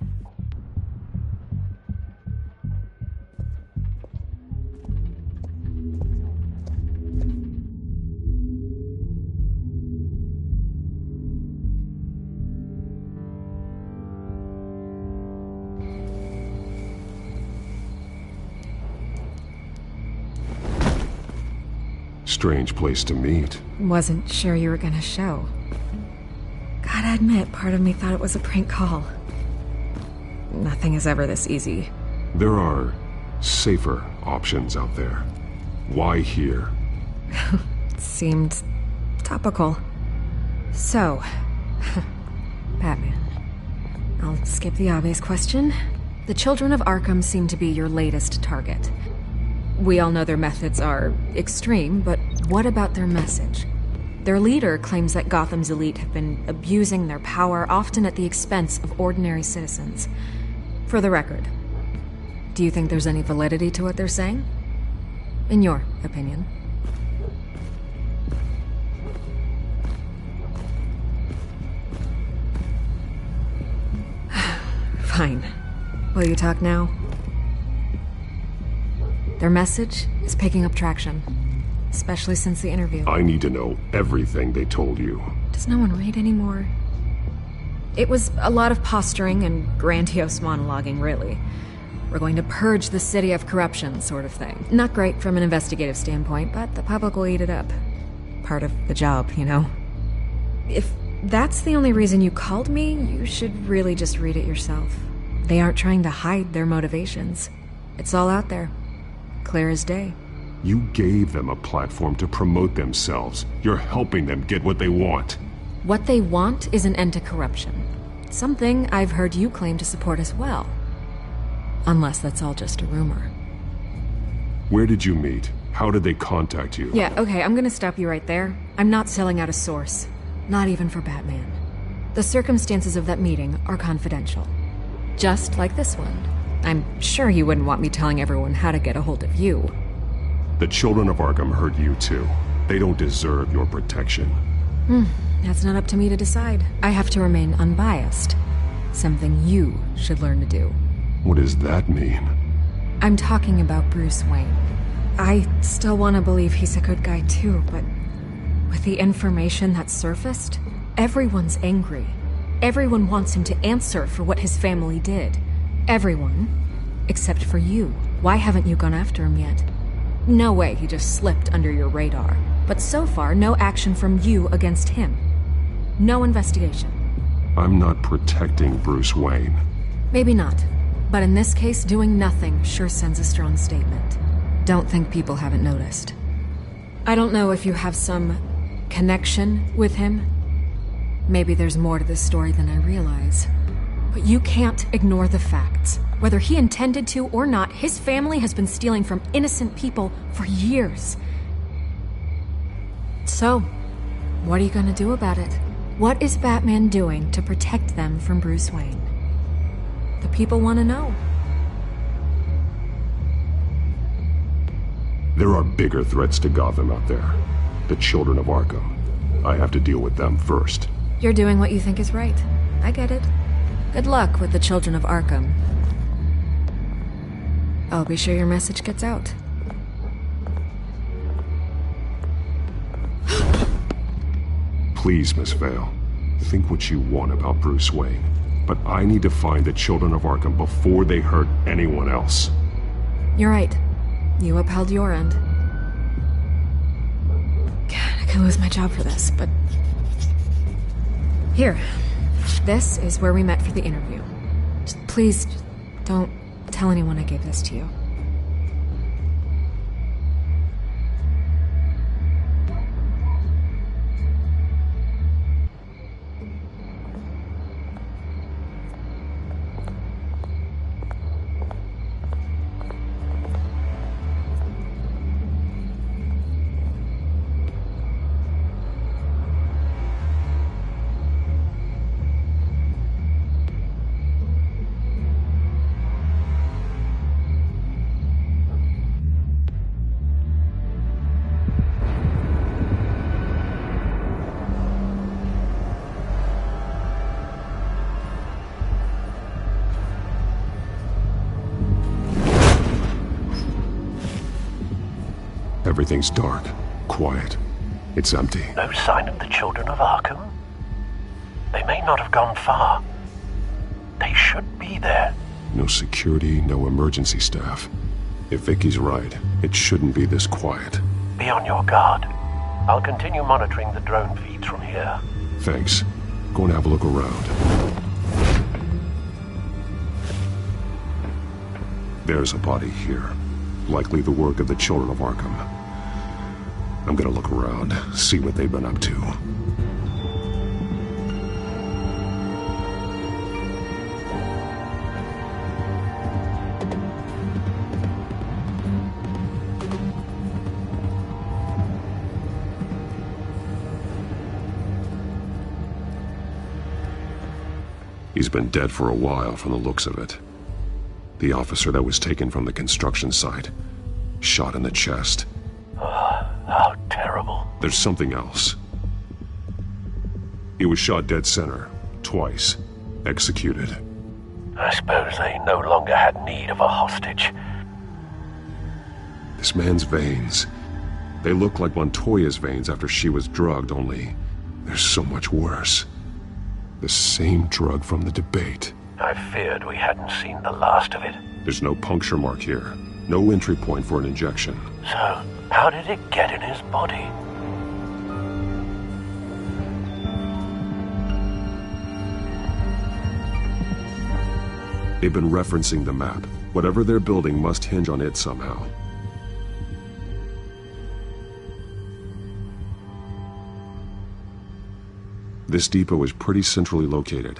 Strange place to meet. Wasn't sure you were gonna show. Gotta admit, part of me thought it was a prank call. Nothing is ever this easy. There are safer options out there. Why here? Seemed topical. So, Batman. I'll skip the obvious question. The Children of Arkham seem to be your latest target. We all know their methods are extreme, but what about their message? Their leader claims that Gotham's elite have been abusing their power, often at the expense of ordinary citizens. For the record, do you think there's any validity to what they're saying? In your opinion? Fine. Will you talk now? Their message is picking up traction, especially since the interview. I need to know everything they told you. Does no one read anymore? It was a lot of posturing and grandiose monologuing, really. We're going to purge the city of corruption, sort of thing. Not great from an investigative standpoint, but the public will eat it up. Part of the job, you know? If that's the only reason you called me, you should really just read it yourself. They aren't trying to hide their motivations. It's all out there. Clear as day. You gave them a platform to promote themselves. You're helping them get what they want. What they want is an end to corruption. Something I've heard you claim to support as well. Unless that's all just a rumor. Where did you meet? How did they contact you? Yeah, okay, I'm gonna stop you right there. I'm not selling out a source. Not even for Batman. The circumstances of that meeting are confidential. Just like this one. I'm sure you wouldn't want me telling everyone how to get a hold of you. The Children of Arkham heard you too. They don't deserve your protection. That's not up to me to decide. I have to remain unbiased. Something you should learn to do. What does that mean? I'm talking about Bruce Wayne. I still want to believe he's a good guy too, but with the information that surfaced, everyone's angry. Everyone wants him to answer for what his family did. Everyone, except for you. Why haven't you gone after him yet? No way he just slipped under your radar. But so far, no action from you against him. No investigation. I'm not protecting Bruce Wayne. Maybe not. But in this case, doing nothing sure sends a strong statement. don't think people haven't noticed. I don't know if you have some connection with him. Maybe there's more to this story than I realize. But you can't ignore the facts. Whether he intended to or not, his family has been stealing from innocent people for years. So, what are you gonna do about it? What is Batman doing to protect them from Bruce Wayne? The people want to know. There are bigger threats to Gotham out there. The children of Arkham. I have to deal with them first. You're doing what you think is right. I get it. Good luck with the children of Arkham. I'll be sure your message gets out. Please, Miss Vale. Think what you want about Bruce Wayne. But I need to find the children of Arkham before they hurt anyone else. You're right. You upheld your end. God, I could lose my job for this, but... Here. This is where we met for the interview. Please, don't tell anyone I gave this to you. Everything's dark, quiet. It's empty. No sign of the children of Arkham? They may not have gone far. They should be there. No security, no emergency staff. If Vicky's right, it shouldn't be this quiet. Be on your guard. I'll continue monitoring the drone feeds from here. Thanks. Go and have a look around. There's a body here. Likely the work of the children of Arkham. I'm gonna look around, see what they've been up to. He's been dead for a while from the looks of it. The officer that was taken from the construction site. Shot in the chest. How terrible. There's something else. He was shot dead center. Twice. Executed. I suppose they no longer had need of a hostage. This man's veins. They look like Montoya's veins after she was drugged, only they're so much worse. The same drug from the debate. I feared we hadn't seen the last of it. There's no puncture mark here. No entry point for an injection. So, how did it get in his body? They've been referencing the map. Whatever they're building must hinge on it somehow. This depot is pretty centrally located.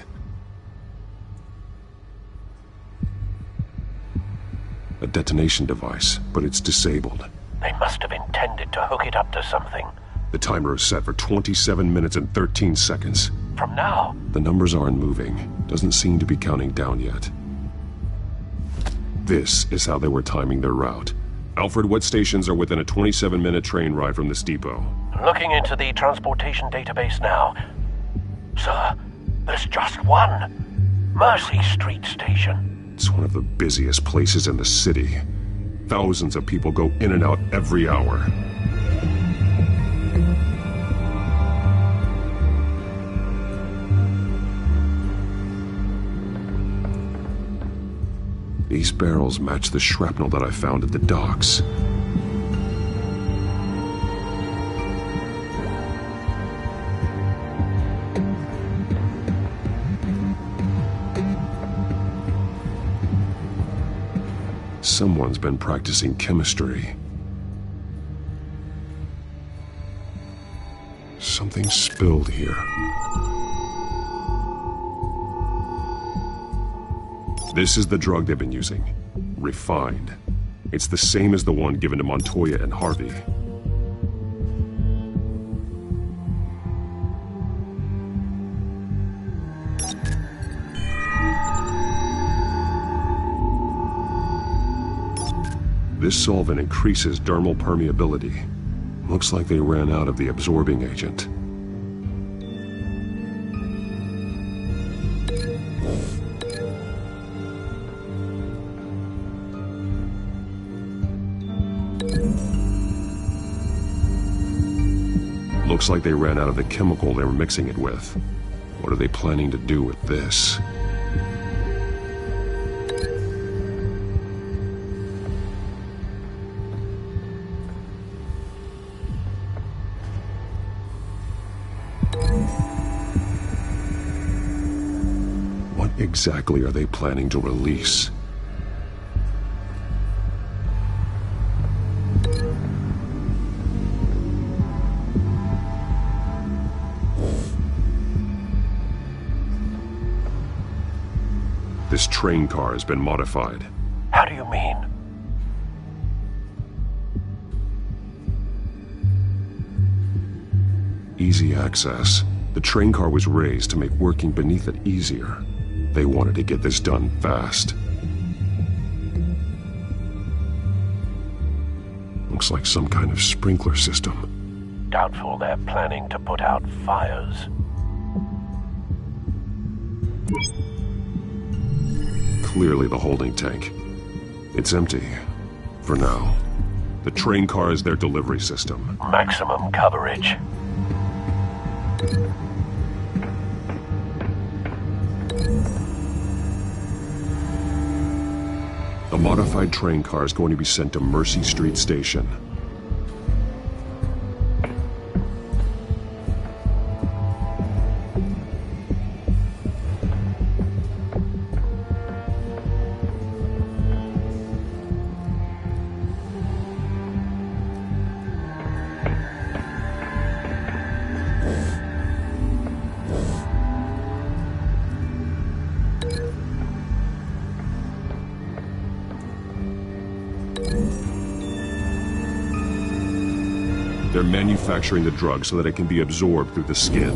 A detonation device, but it's disabled. They must have intended to hook it up to something. The timer is set for 27 minutes and 13 seconds. From now? The numbers aren't moving. Doesn't seem to be counting down yet. This is how they were timing their route. Alfred, what stations are within a 27-minute train ride from this depot? Looking into the transportation database now. Sir, there's just one. Mercy Street Station. It's one of the busiest places in the city. Thousands of people go in and out every hour. These barrels match the shrapnel that I found at the docks. Someone's been practicing chemistry. Something spilled here. This is the drug they've been using. Refined. It's the same as the one given to Montoya and Harvey. This solvent increases dermal permeability. Looks like they ran out of the absorbing agent. Looks like they ran out of the chemical they were mixing it with. What are they planning to do with this? What exactly are they planning to release? This train car has been modified. How do you mean? Easy access. The train car was raised to make working beneath it easier. They wanted to get this done fast. Looks like some kind of sprinkler system. Doubtful they're planning to put out fires. Clearly the holding tank. It's empty. For now. The train car is their delivery system. Maximum coverage. The modified train car is going to be sent to Mercy Street Station. They're manufacturing the drug so that it can be absorbed through the skin.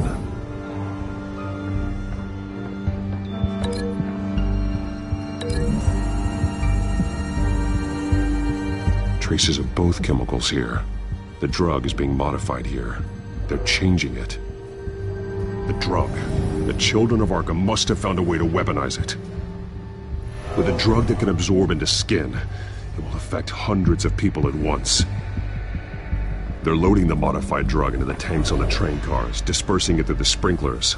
Traces of both chemicals here. The drug is being modified here. They're changing it. The drug. The children of Arkham must have found a way to weaponize it. With a drug that can absorb into skin, it will affect hundreds of people at once. They're loading the modified drug into the tanks on the train cars, dispersing it through the sprinklers.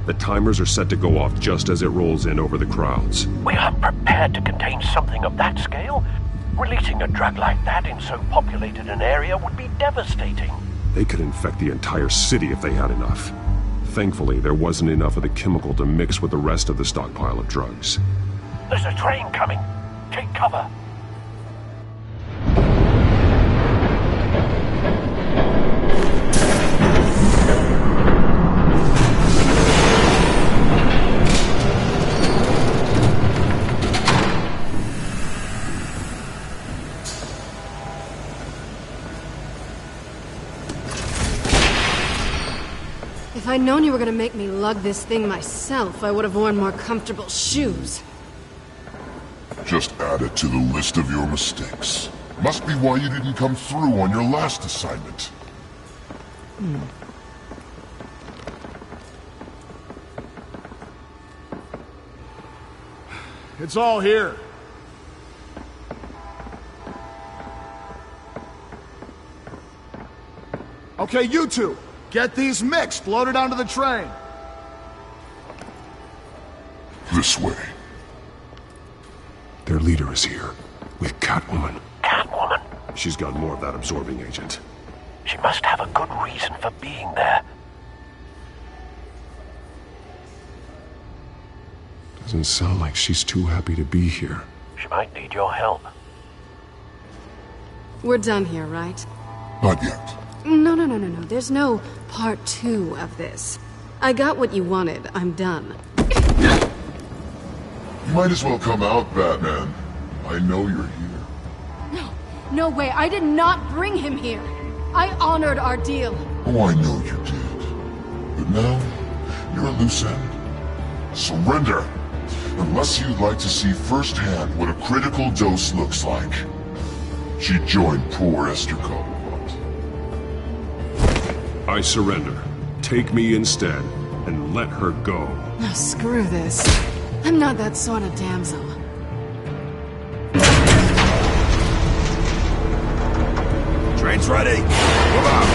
The timers are set to go off just as it rolls in over the crowds. We aren't prepared to contain something of that scale. Releasing a drug like that in so populated an area would be devastating. They could infect the entire city if they had enough. Thankfully, there wasn't enough of the chemical to mix with the rest of the stockpile of drugs. There's a train coming. Take cover. If I'd known you were gonna make me lug this thing myself, I would have worn more comfortable shoes. Just add it to the list of your mistakes. Must be why you didn't come through on your last assignment. It's all here. Okay, you two. Get these mixed, loaded onto the train. This way. Their leader is here, with Catwoman. Catwoman? She's got more of that absorbing agent. She must have a good reason for being there. Doesn't sound like she's too happy to be here. She might need your help. We're done here, right? Not yet. No. There's no part 2 of this. I got what you wanted. I'm done. You might as well come out, Batman. I know you're here. No way. I did not bring him here. I honored our deal. Oh, I know you did. But now, you're a loose end. Surrender! Unless you'd like to see firsthand what a critical dose looks like. She joined poor Esther Cobblepot. I surrender. Take me instead, and let her go. Oh, screw this. I'm not that sort of damsel. Train's ready! Move out!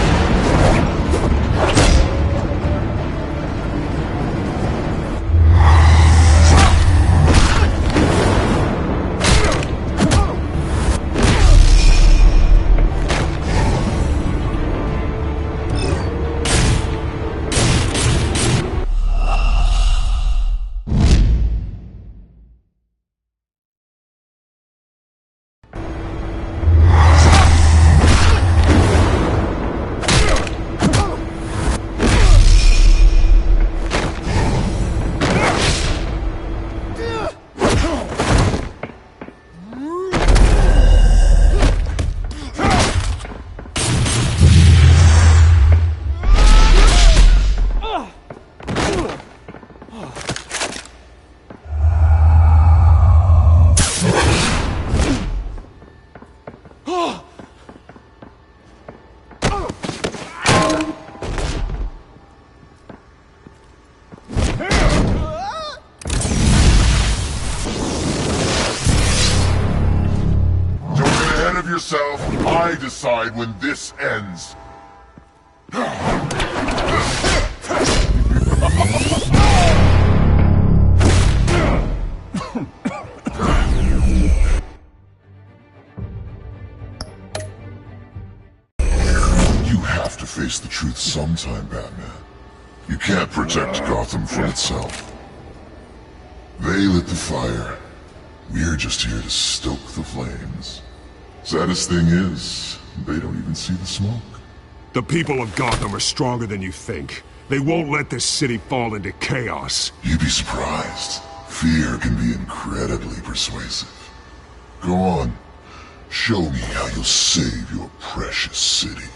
I decide when this ends. You have to face the truth sometime, Batman. You can't protect Gotham from itself. They lit the fire. We're just here to stoke the flames. Saddest thing is, they don't even see the smoke. The people of Gotham are stronger than you think. They won't let this city fall into chaos. You'd be surprised. Fear can be incredibly persuasive. Go on. Show me how you'll save your precious city.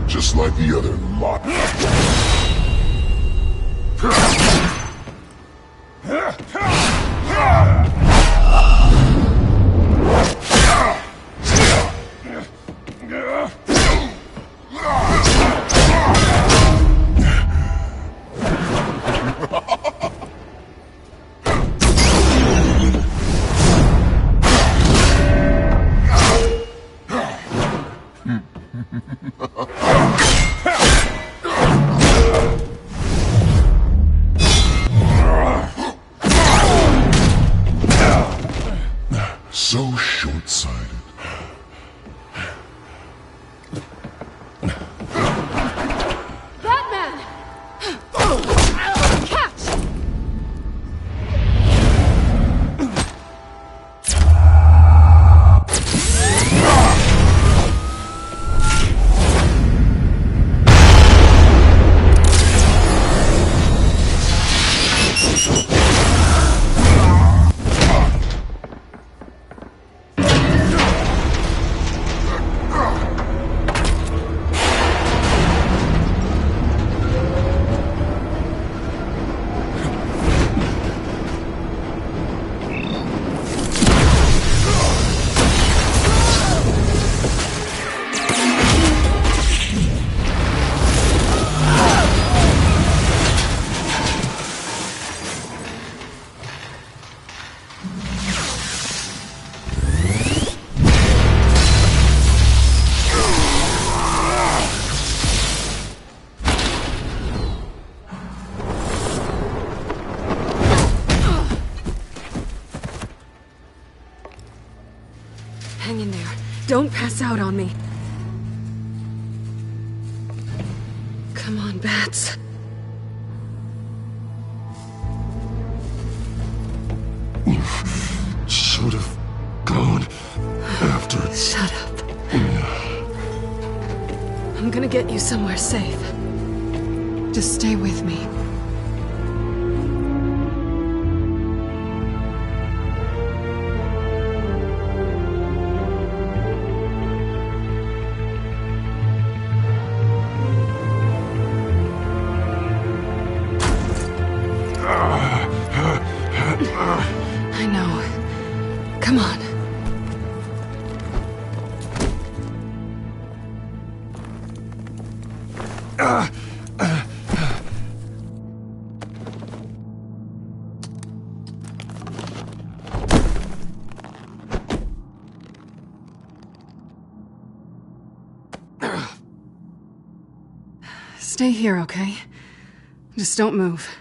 Just like the other lot. So short-sighted. Batman! Catch! Hang in there. Don't pass out on me. Come on, Bats. You should have gone after... Shut up. gonna get you somewhere safe. Just stay with me. I know. Come on. Stay here, okay? Just don't move.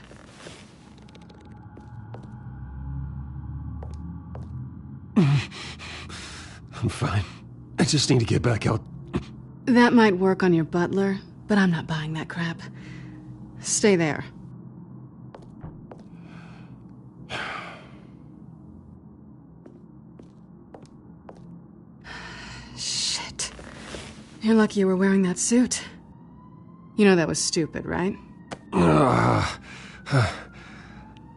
I'm fine. I just need to get back out. That might work on your butler, but I'm not buying that crap. Stay there. Shit. You're lucky you were wearing that suit. You know that was stupid, right?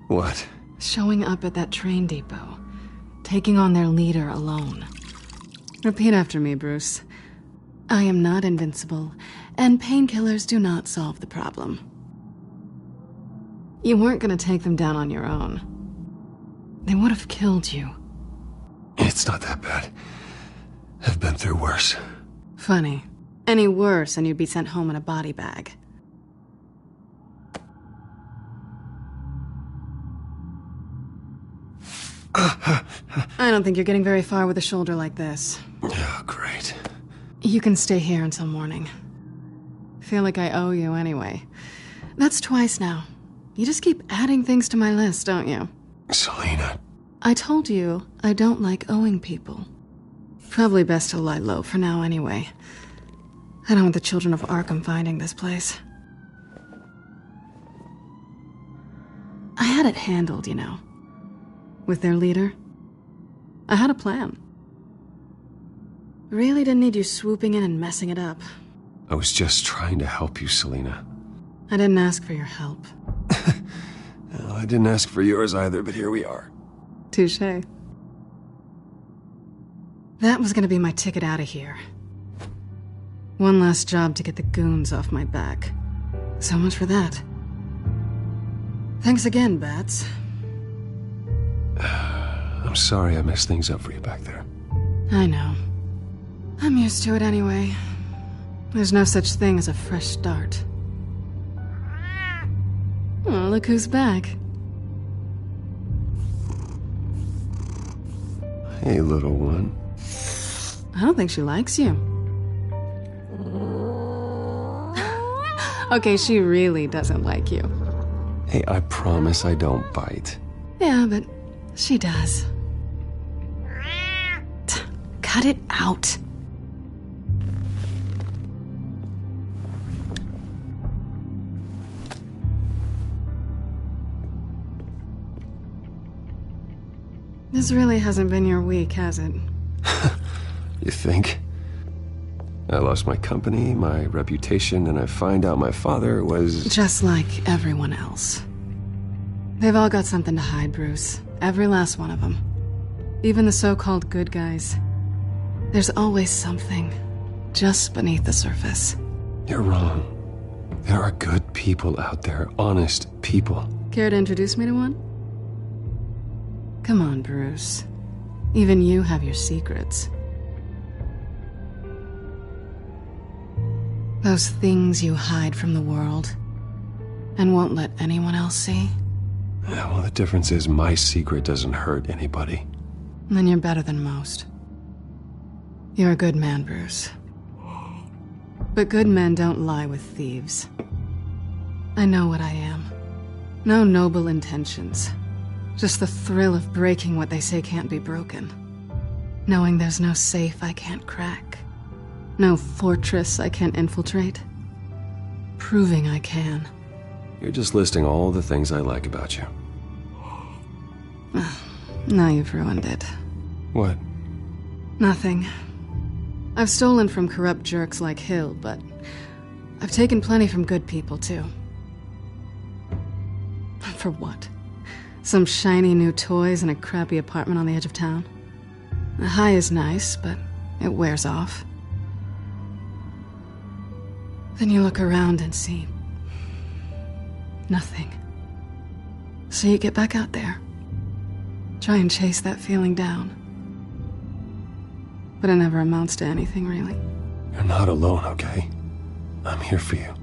What? Showing up at that train depot. Taking on their leader alone. Repeat after me, Bruce. I am not invincible, and painkillers do not solve the problem. You weren't gonna take them down on your own. They would have killed you. It's not that bad. I've been through worse. Funny. Any worse and you'd be sent home in a body bag. I don't think you're getting very far with a shoulder like this. Oh, great. You can stay here until morning. Feel like I owe you anyway. That's twice now. You just keep adding things to my list, don't you? Selina. I told you I don't like owing people. Probably best to lie low for now anyway. I don't want the children of Arkham finding this place. I had it handled, you know. With their leader. I had a plan. Really didn't need you swooping in and messing it up. I was just trying to help you, Selina. I didn't ask for your help. Well, I didn't ask for yours either, but here we are. Touché. That was gonna be my ticket out of here. One last job to get the goons off my back. So much for that. Thanks again, Bats. I'm sorry I messed things up for you back there. I know. I'm used to it anyway. There's no such thing as a fresh start. Oh, look who's back. Hey, little one. I don't think she likes you. Okay, she really doesn't like you. Hey, I promise I don't bite. Yeah, but she does. Cut it out. This really hasn't been your week, has it? You think? I lost my company, my reputation, and I find out my father was... Just like everyone else. They've all got something to hide, Bruce. Every last one of them. Even the so-called good guys. There's always something just beneath the surface. You're wrong. There are good people out there, honest people. Care to introduce me to one? Come on, Bruce. Even you have your secrets. Those things you hide from the world and won't let anyone else see. Yeah, well, the difference is my secret doesn't hurt anybody. Then you're better than most. You're a good man, Bruce. But good men don't lie with thieves. I know what I am. No noble intentions. Just the thrill of breaking what they say can't be broken. Knowing there's no safe I can't crack. No fortress I can't infiltrate. Proving I can. You're just listing all the things I like about you. Now you've ruined it. What? Nothing. I've stolen from corrupt jerks like Hill, but I've taken plenty from good people, too. For what? Some shiny new toys and a crappy apartment on the edge of town? The high is nice, but it wears off. Then you look around and see nothing. So you get back out there. Try and chase that feeling down. But it never amounts to anything, really. You're not alone, okay? I'm here for you.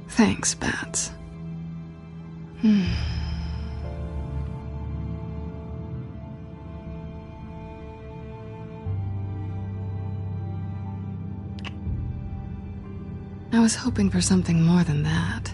Thanks, Bats. I was hoping for something more than that.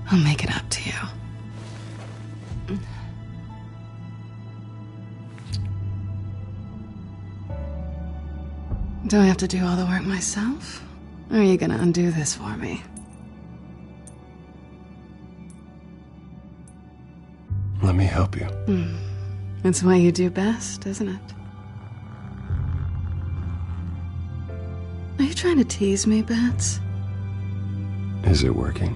I'll make it up to you. Do I have to do all the work myself? Or are you gonna undo this for me? Let me help you. It's what you do best, isn't it? Are you trying to tease me, Bats? Is it working?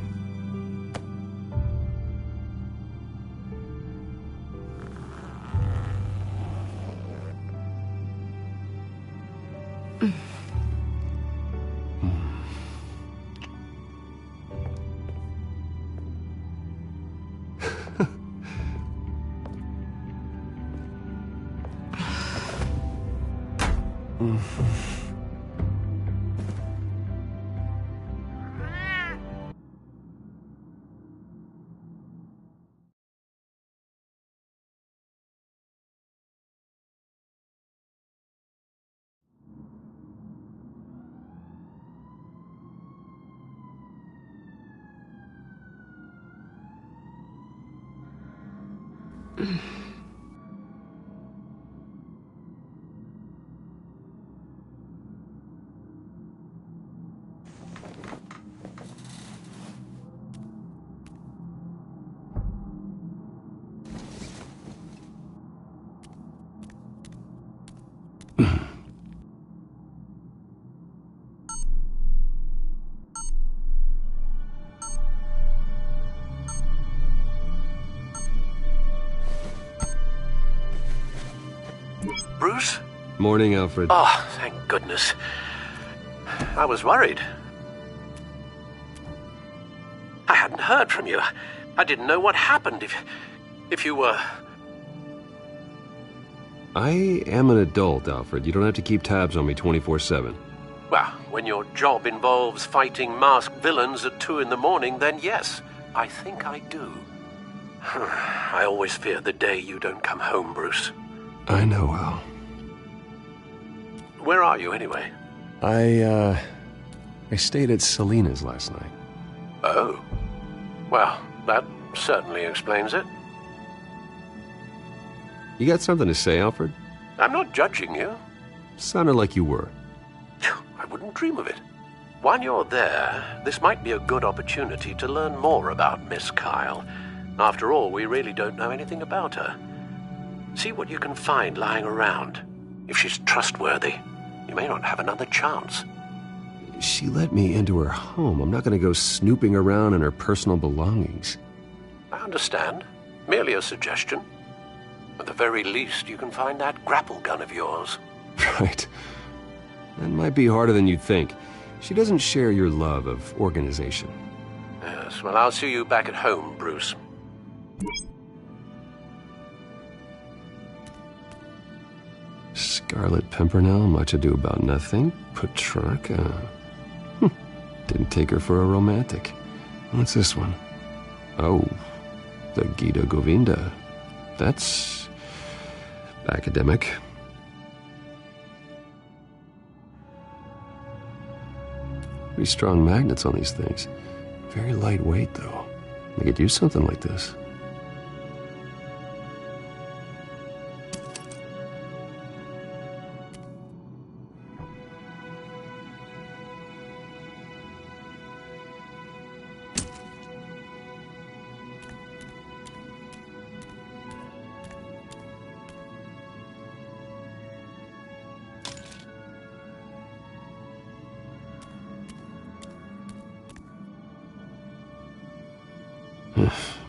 Bruce? Morning, Alfred. Oh, thank goodness. I was worried. I hadn't heard from you. I didn't know what happened if you were... I am an adult, Alfred. You don't have to keep tabs on me 24/7. Well, when your job involves fighting masked villains at 2 in the morning, then yes, I think I do. I always fear the day you don't come home, Bruce. I know, Al. Where are you, anyway? I stayed at Selina's last night. Oh. Well, that certainly explains it. You got something to say, Alfred? I'm not judging you. Sounded like you were. I wouldn't dream of it. While you're there, this might be a good opportunity to learn more about Miss Kyle. After all, we really don't know anything about her. See what you can find lying around. If she's trustworthy, you may not have another chance. She let me into her home. I'm not going to go snooping around in her personal belongings. I understand. Merely a suggestion. At the very least, you can find that grapple gun of yours. Right. That might be harder than you'd think. She doesn't share your love of organization. Yes, well, I'll see you back at home, Bruce. Scarlet Pimpernel, Much Ado About Nothing, Petrarca. Didn't take her for a romantic. What's this one? Oh, the Gita Govinda. That's academic. Pretty strong magnets on these things. Very lightweight, though. I could use something like this.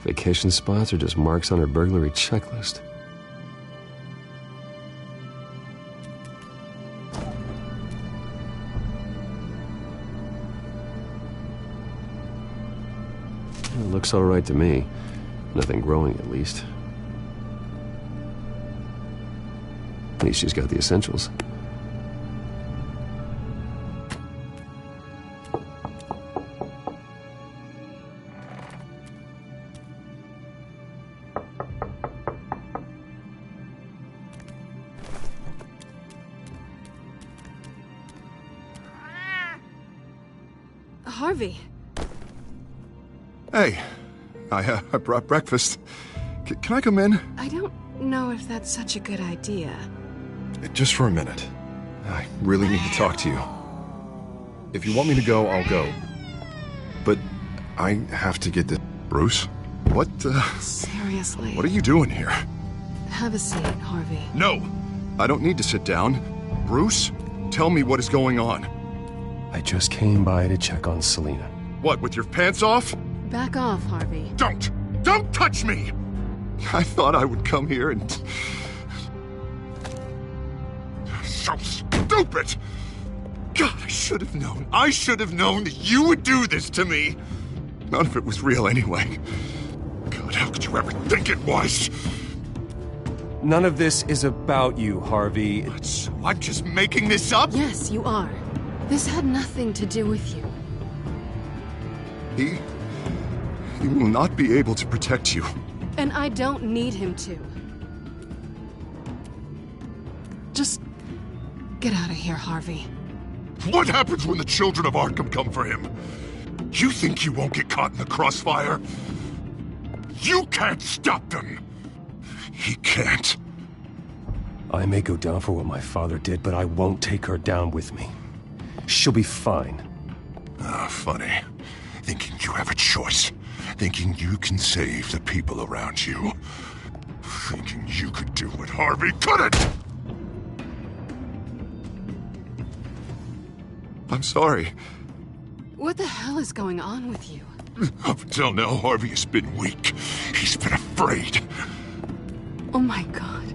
Vacation spots are just marks on her burglary checklist. It looks all right to me. Nothing growing, at least. At least she's got the essentials. Harvey. Hey, I brought breakfast. Can I come in? I don't know if that's such a good idea. Just for a minute. I really need to talk to you. If you want me to go, I'll go. But I have to get this... Bruce? What, Seriously. What are you doing here? Have a seat, Harvey. No! I don't need to sit down. Bruce, tell me what is going on. I just came by to check on Selina. What, with your pants off? Back off, Harvey. Don't touch me! I thought I would come here and... So stupid! God, I should have known. I should have known that you would do this to me. None of it was real anyway. God, how could you ever think it was? None of this is about you, Harvey. So I'm just making this up? Yes, you are. This had nothing to do with you. He will not be able to protect you. And I don't need him to. Just get out of here, Harvey. What happens when the children of Arkham come for him? You think you won't get caught in the crossfire? You can't stop them! He can't. I may go down for what my father did, but I won't take her down with me. She'll be fine. Ah, funny. Thinking you have a choice. Thinking you can save the people around you. Thinking you could do what Harvey couldn't! I'm sorry. What the hell is going on with you? Up until now, Harvey has been weak. He's been afraid. Oh my God.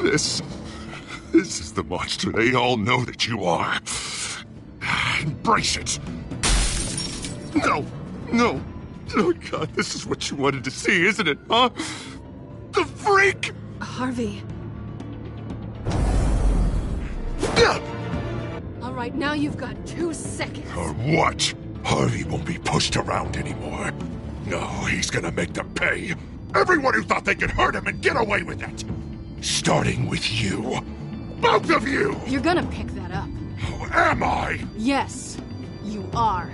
This is the monster they all know that you are. Embrace it. No. Oh, God, this is what you wanted to see, isn't it, huh? The freak! Harvey. All right, now you've got 2 seconds. Or what? Harvey won't be pushed around anymore. No, he's gonna make them pay. Everyone who thought they could hurt him and get away with it. Starting with you. Both of you! You're gonna pick that up. Oh, am I? Yes, you are.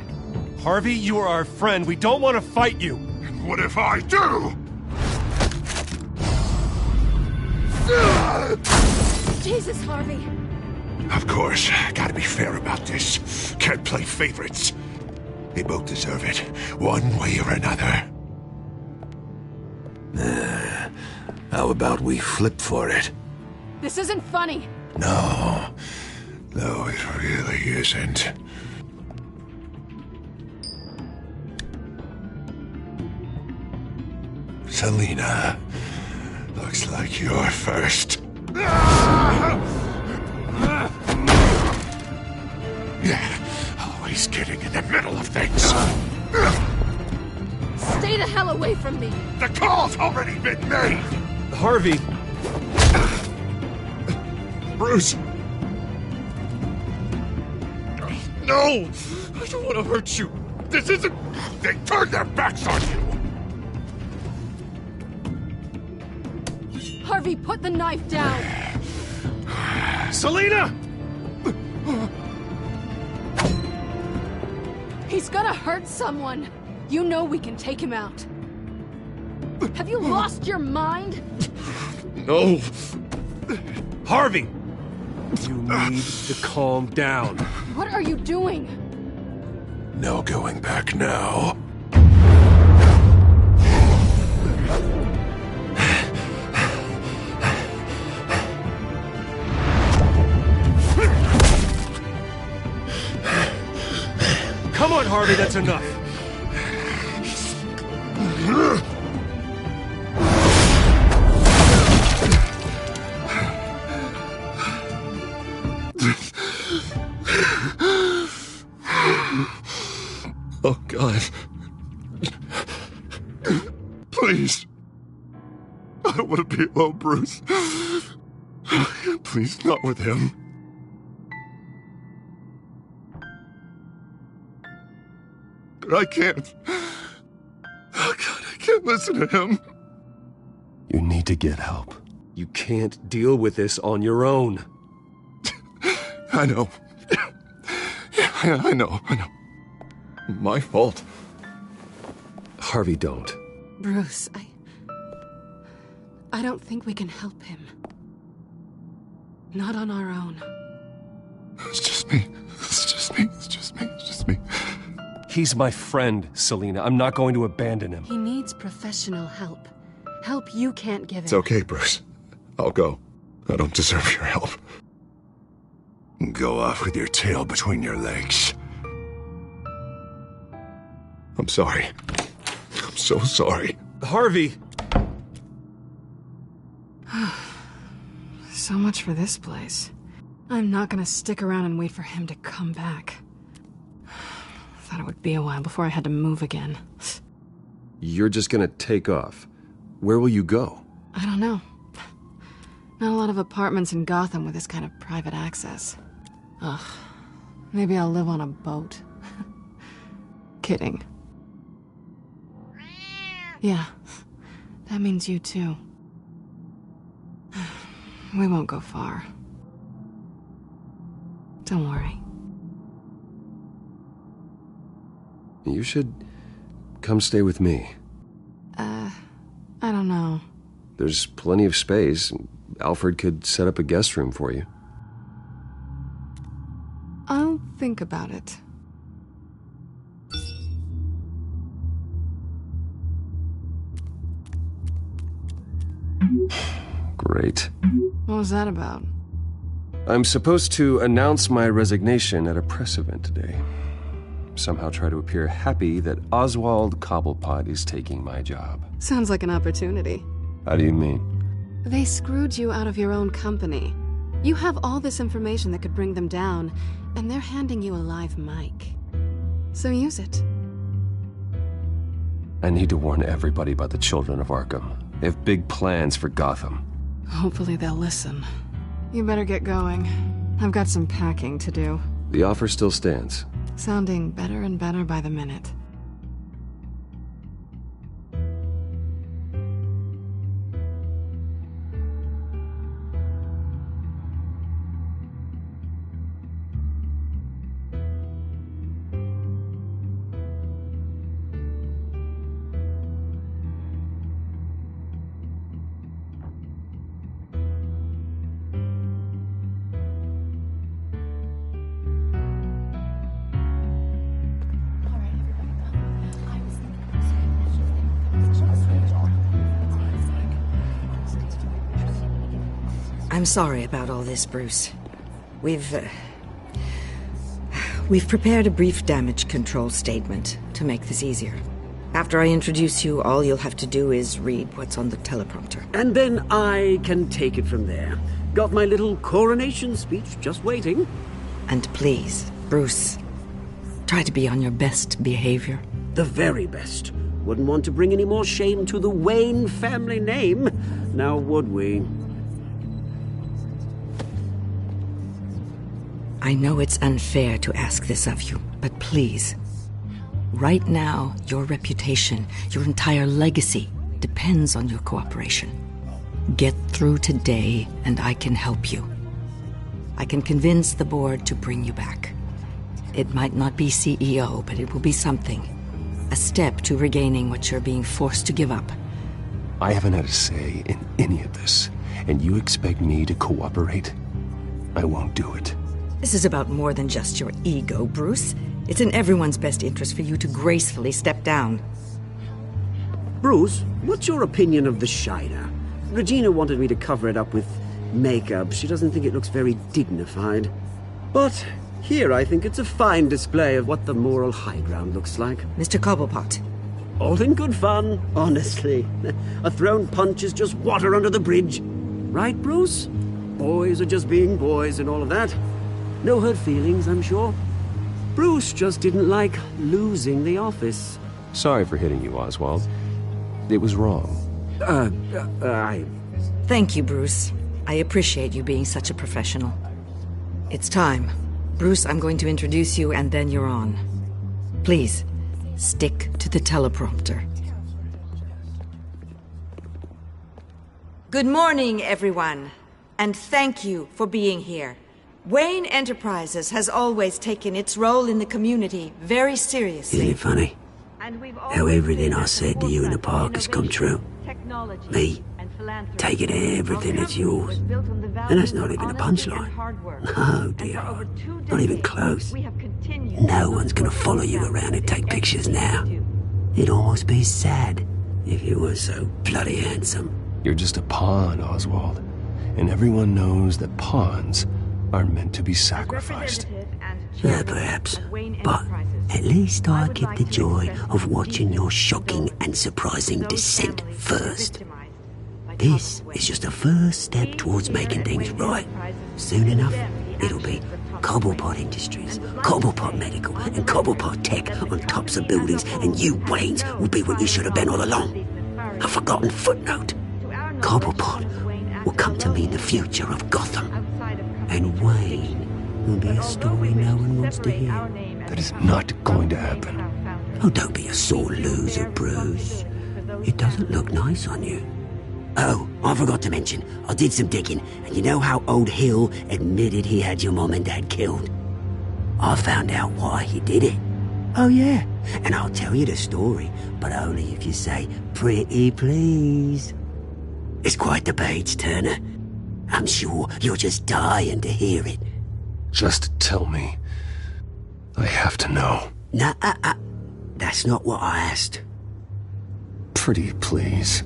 Harvey, you are our friend. We don't want to fight you. And what if I do? Jesus, Harvey. Of course, gotta be fair about this. Can't play favorites. They both deserve it, one way or another. How about we flip for it? This isn't funny. No, it really isn't. Selina, looks like you're first. Yeah, always getting in the middle of things. Stay the hell away from me. The call's already been made. Harvey. Bruce. No, I don't want to hurt you. This isn't... They turned their backs on you. Harvey, put the knife down. Selina! He He's gonna hurt someone. You know we can take him out. Have you lost your mind? No! Harvey! You need to calm down. What are you doing? No going back now. Come on, Harvey, that's enough. Oh, God. Please. I don't want to be alone, Bruce. Please, not with him. I can't. Oh, God, I can't listen to him. You need to get help. You can't deal with this on your own. I know. Yeah, I know. My fault. Harvey, don't. Bruce, I don't think we can help him. Not on our own. It's just me. He's my friend, Selina. I'm not going to abandon him. He needs professional help. Help you can't give him. It's okay, Bruce. I'll go. I don't deserve your help. Go off with your tail between your legs. I'm sorry. I'm so sorry. Harvey! So much for this place. I'm not gonna stick around and wait for him to come back. Thought it would be a while before I had to move again. You're just gonna take off. Where will you go? I don't know. Not a lot of apartments in Gotham with this kind of private access. Ugh. Maybe I'll live on a boat. Kidding. Yeah. That means you too. We won't go far. Don't worry. You should come stay with me. I don't know. There's plenty of space. Alfred could set up a guest room for you. I'll think about it. Great. What was that about? I'm supposed to announce my resignation at a press event today. Somehow try to appear happy that Oswald Cobblepot is taking my job. Sounds like an opportunity. How do you mean? They screwed you out of your own company. You have all this information that could bring them down, and they're handing you a live mic. So use it. I need to warn everybody about the children of Arkham. They have big plans for Gotham. Hopefully they'll listen. You better get going. I've got some packing to do. The offer still stands. Sounding better and better by the minute. I'm sorry about all this, Bruce. We've prepared a brief damage control statement to make this easier. After I introduce you, all you'll have to do is read what's on the teleprompter. And then I can take it from there. Got my little coronation speech just waiting. And please, Bruce, try to be on your best behavior. The very best. Wouldn't want to bring any more shame to the Wayne family name, now would we? I know it's unfair to ask this of you, but please. Right now, your reputation, your entire legacy, depends on your cooperation. Get through today, and I can help you. I can convince the board to bring you back. It might not be CEO, but it will be something. A step to regaining what you're being forced to give up. I haven't had a say in any of this, and you expect me to cooperate? I won't do it. This is about more than just your ego, Bruce. It's in everyone's best interest for you to gracefully step down. Bruce, what's your opinion of the Shiner? Regina wanted me to cover it up with makeup. She doesn't think it looks very dignified. But here I think it's a fine display of what the moral high ground looks like. Mr. Cobblepot. All in good fun, honestly. A thrown punch is just water under the bridge. Right, Bruce? Boys are just being boys and all of that. No hurt feelings, I'm sure. Bruce just didn't like losing the office. Sorry for hitting you, Oswald. It was wrong. Thank you, Bruce. I appreciate you being such a professional. It's time. Bruce, I'm going to introduce you and then you're on. Please, stick to the teleprompter. Good morning, everyone. And thank you for being here. Wayne Enterprises has always taken its role in the community very seriously. Isn't it funny? How everything I said to you in the park has come true. Me, taking everything that's yours. And that's not even a punchline. No, dear. Not even close. No one's gonna follow you around and take pictures now. It'd almost be sad if you were so bloody handsome. You're just a pawn, Oswald. And everyone knows that pawns are meant to be sacrificed. Perhaps. But at least I get the joy of watching your shocking and surprising descent first. This is just a first step towards making things right. Soon enough, it'll be Cobblepot Industries, Cobblepot Medical, and Cobblepot Tech on tops of buildings, and you, Waynes, will be what you should have been all along. A forgotten footnote. Cobblepot will come to mean the future of Gotham. And Wayne will be a story no one wants to hear. That is not going to happen. Oh, don't be a sore loser, Bruce. It doesn't look nice on you. Oh, I forgot to mention, I did some digging, and you know how old Hill admitted he had your mom and dad killed? I found out why he did it. Oh, yeah, and I'll tell you the story, but only if you say, pretty please. It's quite the page, Turner. I'm sure you're just dying to hear it. Just tell me. I have to know. Nah, that's not what I asked. Pretty please.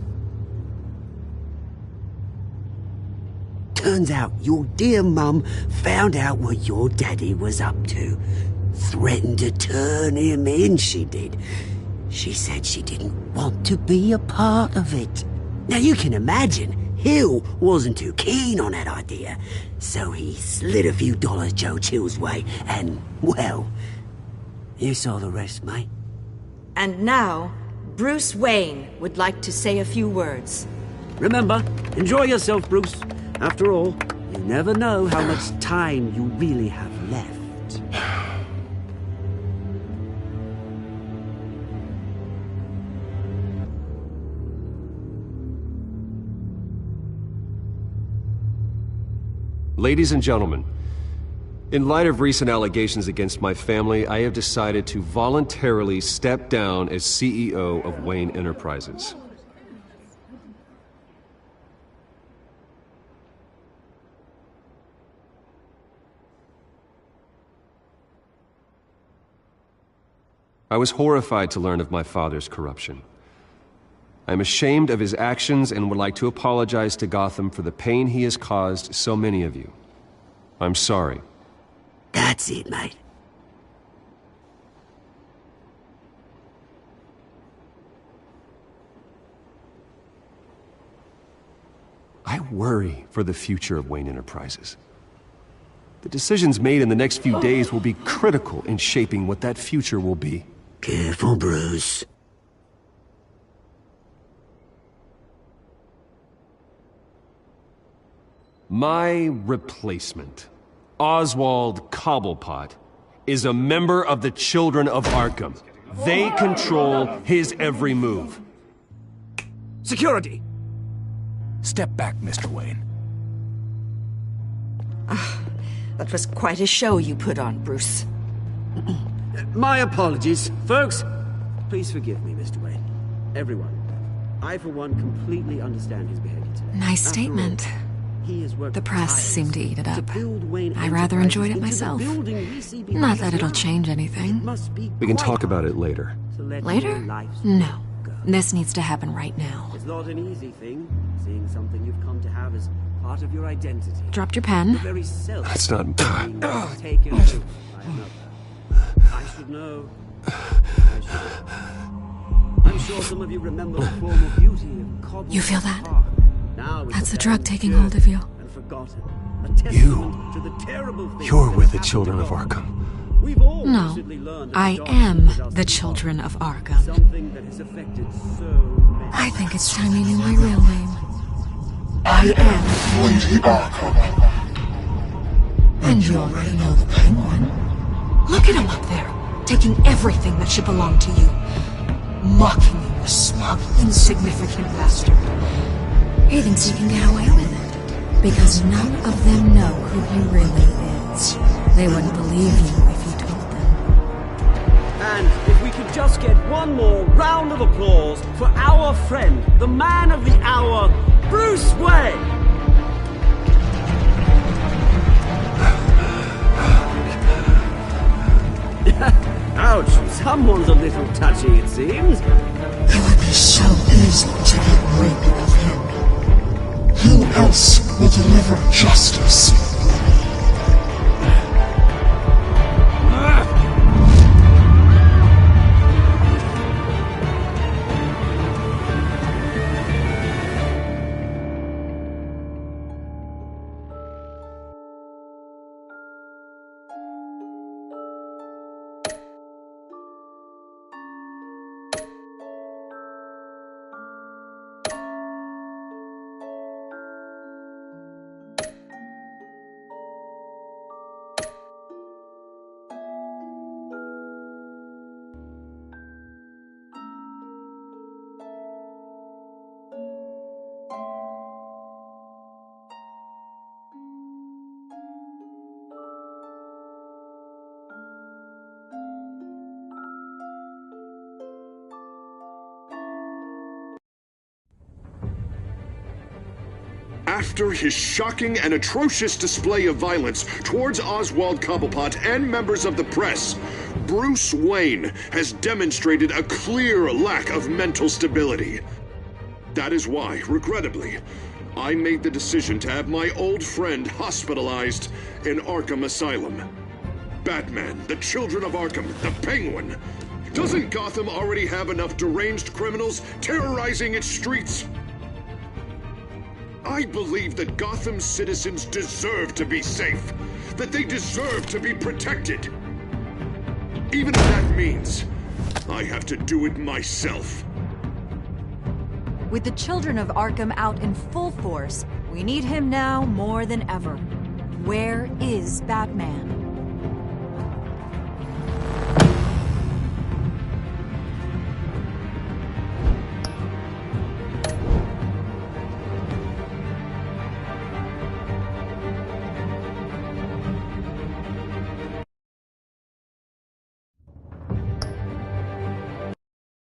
Turns out your dear mum found out what your daddy was up to. Threatened to turn him in, she did. She said she didn't want to be a part of it. Now you can imagine, Hill wasn't too keen on that idea. So he slid a few dollars Joe Chill's way, and, well, you saw the rest, mate. And now, Bruce Wayne would like to say a few words. Remember, enjoy yourself, Bruce. After all, you never know how much time you really have left. Ladies and gentlemen, in light of recent allegations against my family, I have decided to voluntarily step down as CEO of Wayne Enterprises. I was horrified to learn of my father's corruption. I am ashamed of his actions and would like to apologize to Gotham for the pain he has caused so many of you. I'm sorry. That's it, mate. I worry for the future of Wayne Enterprises. The decisions made in the next few days will be critical in shaping what that future will be. Careful, Bruce. My replacement, Oswald Cobblepot, is a member of the Children of Arkham. They control his every move. Security! Step back, Mr. Wayne. That was quite a show you put on, Bruce. My apologies. Folks, please forgive me, Mr. Wayne. Everyone. I, for one, completely understand his behavior today. Nice statement. The press seemed to eat it up. I rather enjoyed it myself. Not that it'll change anything. We can talk about it later. Later? No. This needs to happen right now. It's not an easy thing, seeing something you've come to have as part of your identity. Dropped your pen? That's not... Taken over by another. I should know. I'm sure some of you remember the former beauty of Cobblepot. You feel that? Now that's the drug taking hold of you. And forgotten. You're with the children of Arkham. No, I am the children of Arkham. I think it's time you knew my real name. I am Lady Arkham. And you already know the Penguin. Look at him up there, taking everything that should belong to you. Mocking you, a smug, insignificant bastard. He thinks he can get away with it. Because none of them know who he really is. They wouldn't believe you if you told them. And if we could just get one more round of applause for our friend, the man of the hour, Bruce Wayne! Ouch, someone's a little touchy, it seems. It would be so easy to get rid of him. Who else will deliver justice? After his shocking and atrocious display of violence towards Oswald Cobblepot and members of the press, Bruce Wayne has demonstrated a clear lack of mental stability. That is why, regrettably, I made the decision to have my old friend hospitalized in Arkham Asylum. Batman, the children of Arkham, the Penguin. Doesn't Gotham already have enough deranged criminals terrorizing its streets? I believe that Gotham's citizens deserve to be safe, that they deserve to be protected. Even if that means I have to do it myself. With the children of Arkham out in full force, we need him now more than ever. Where is Batman?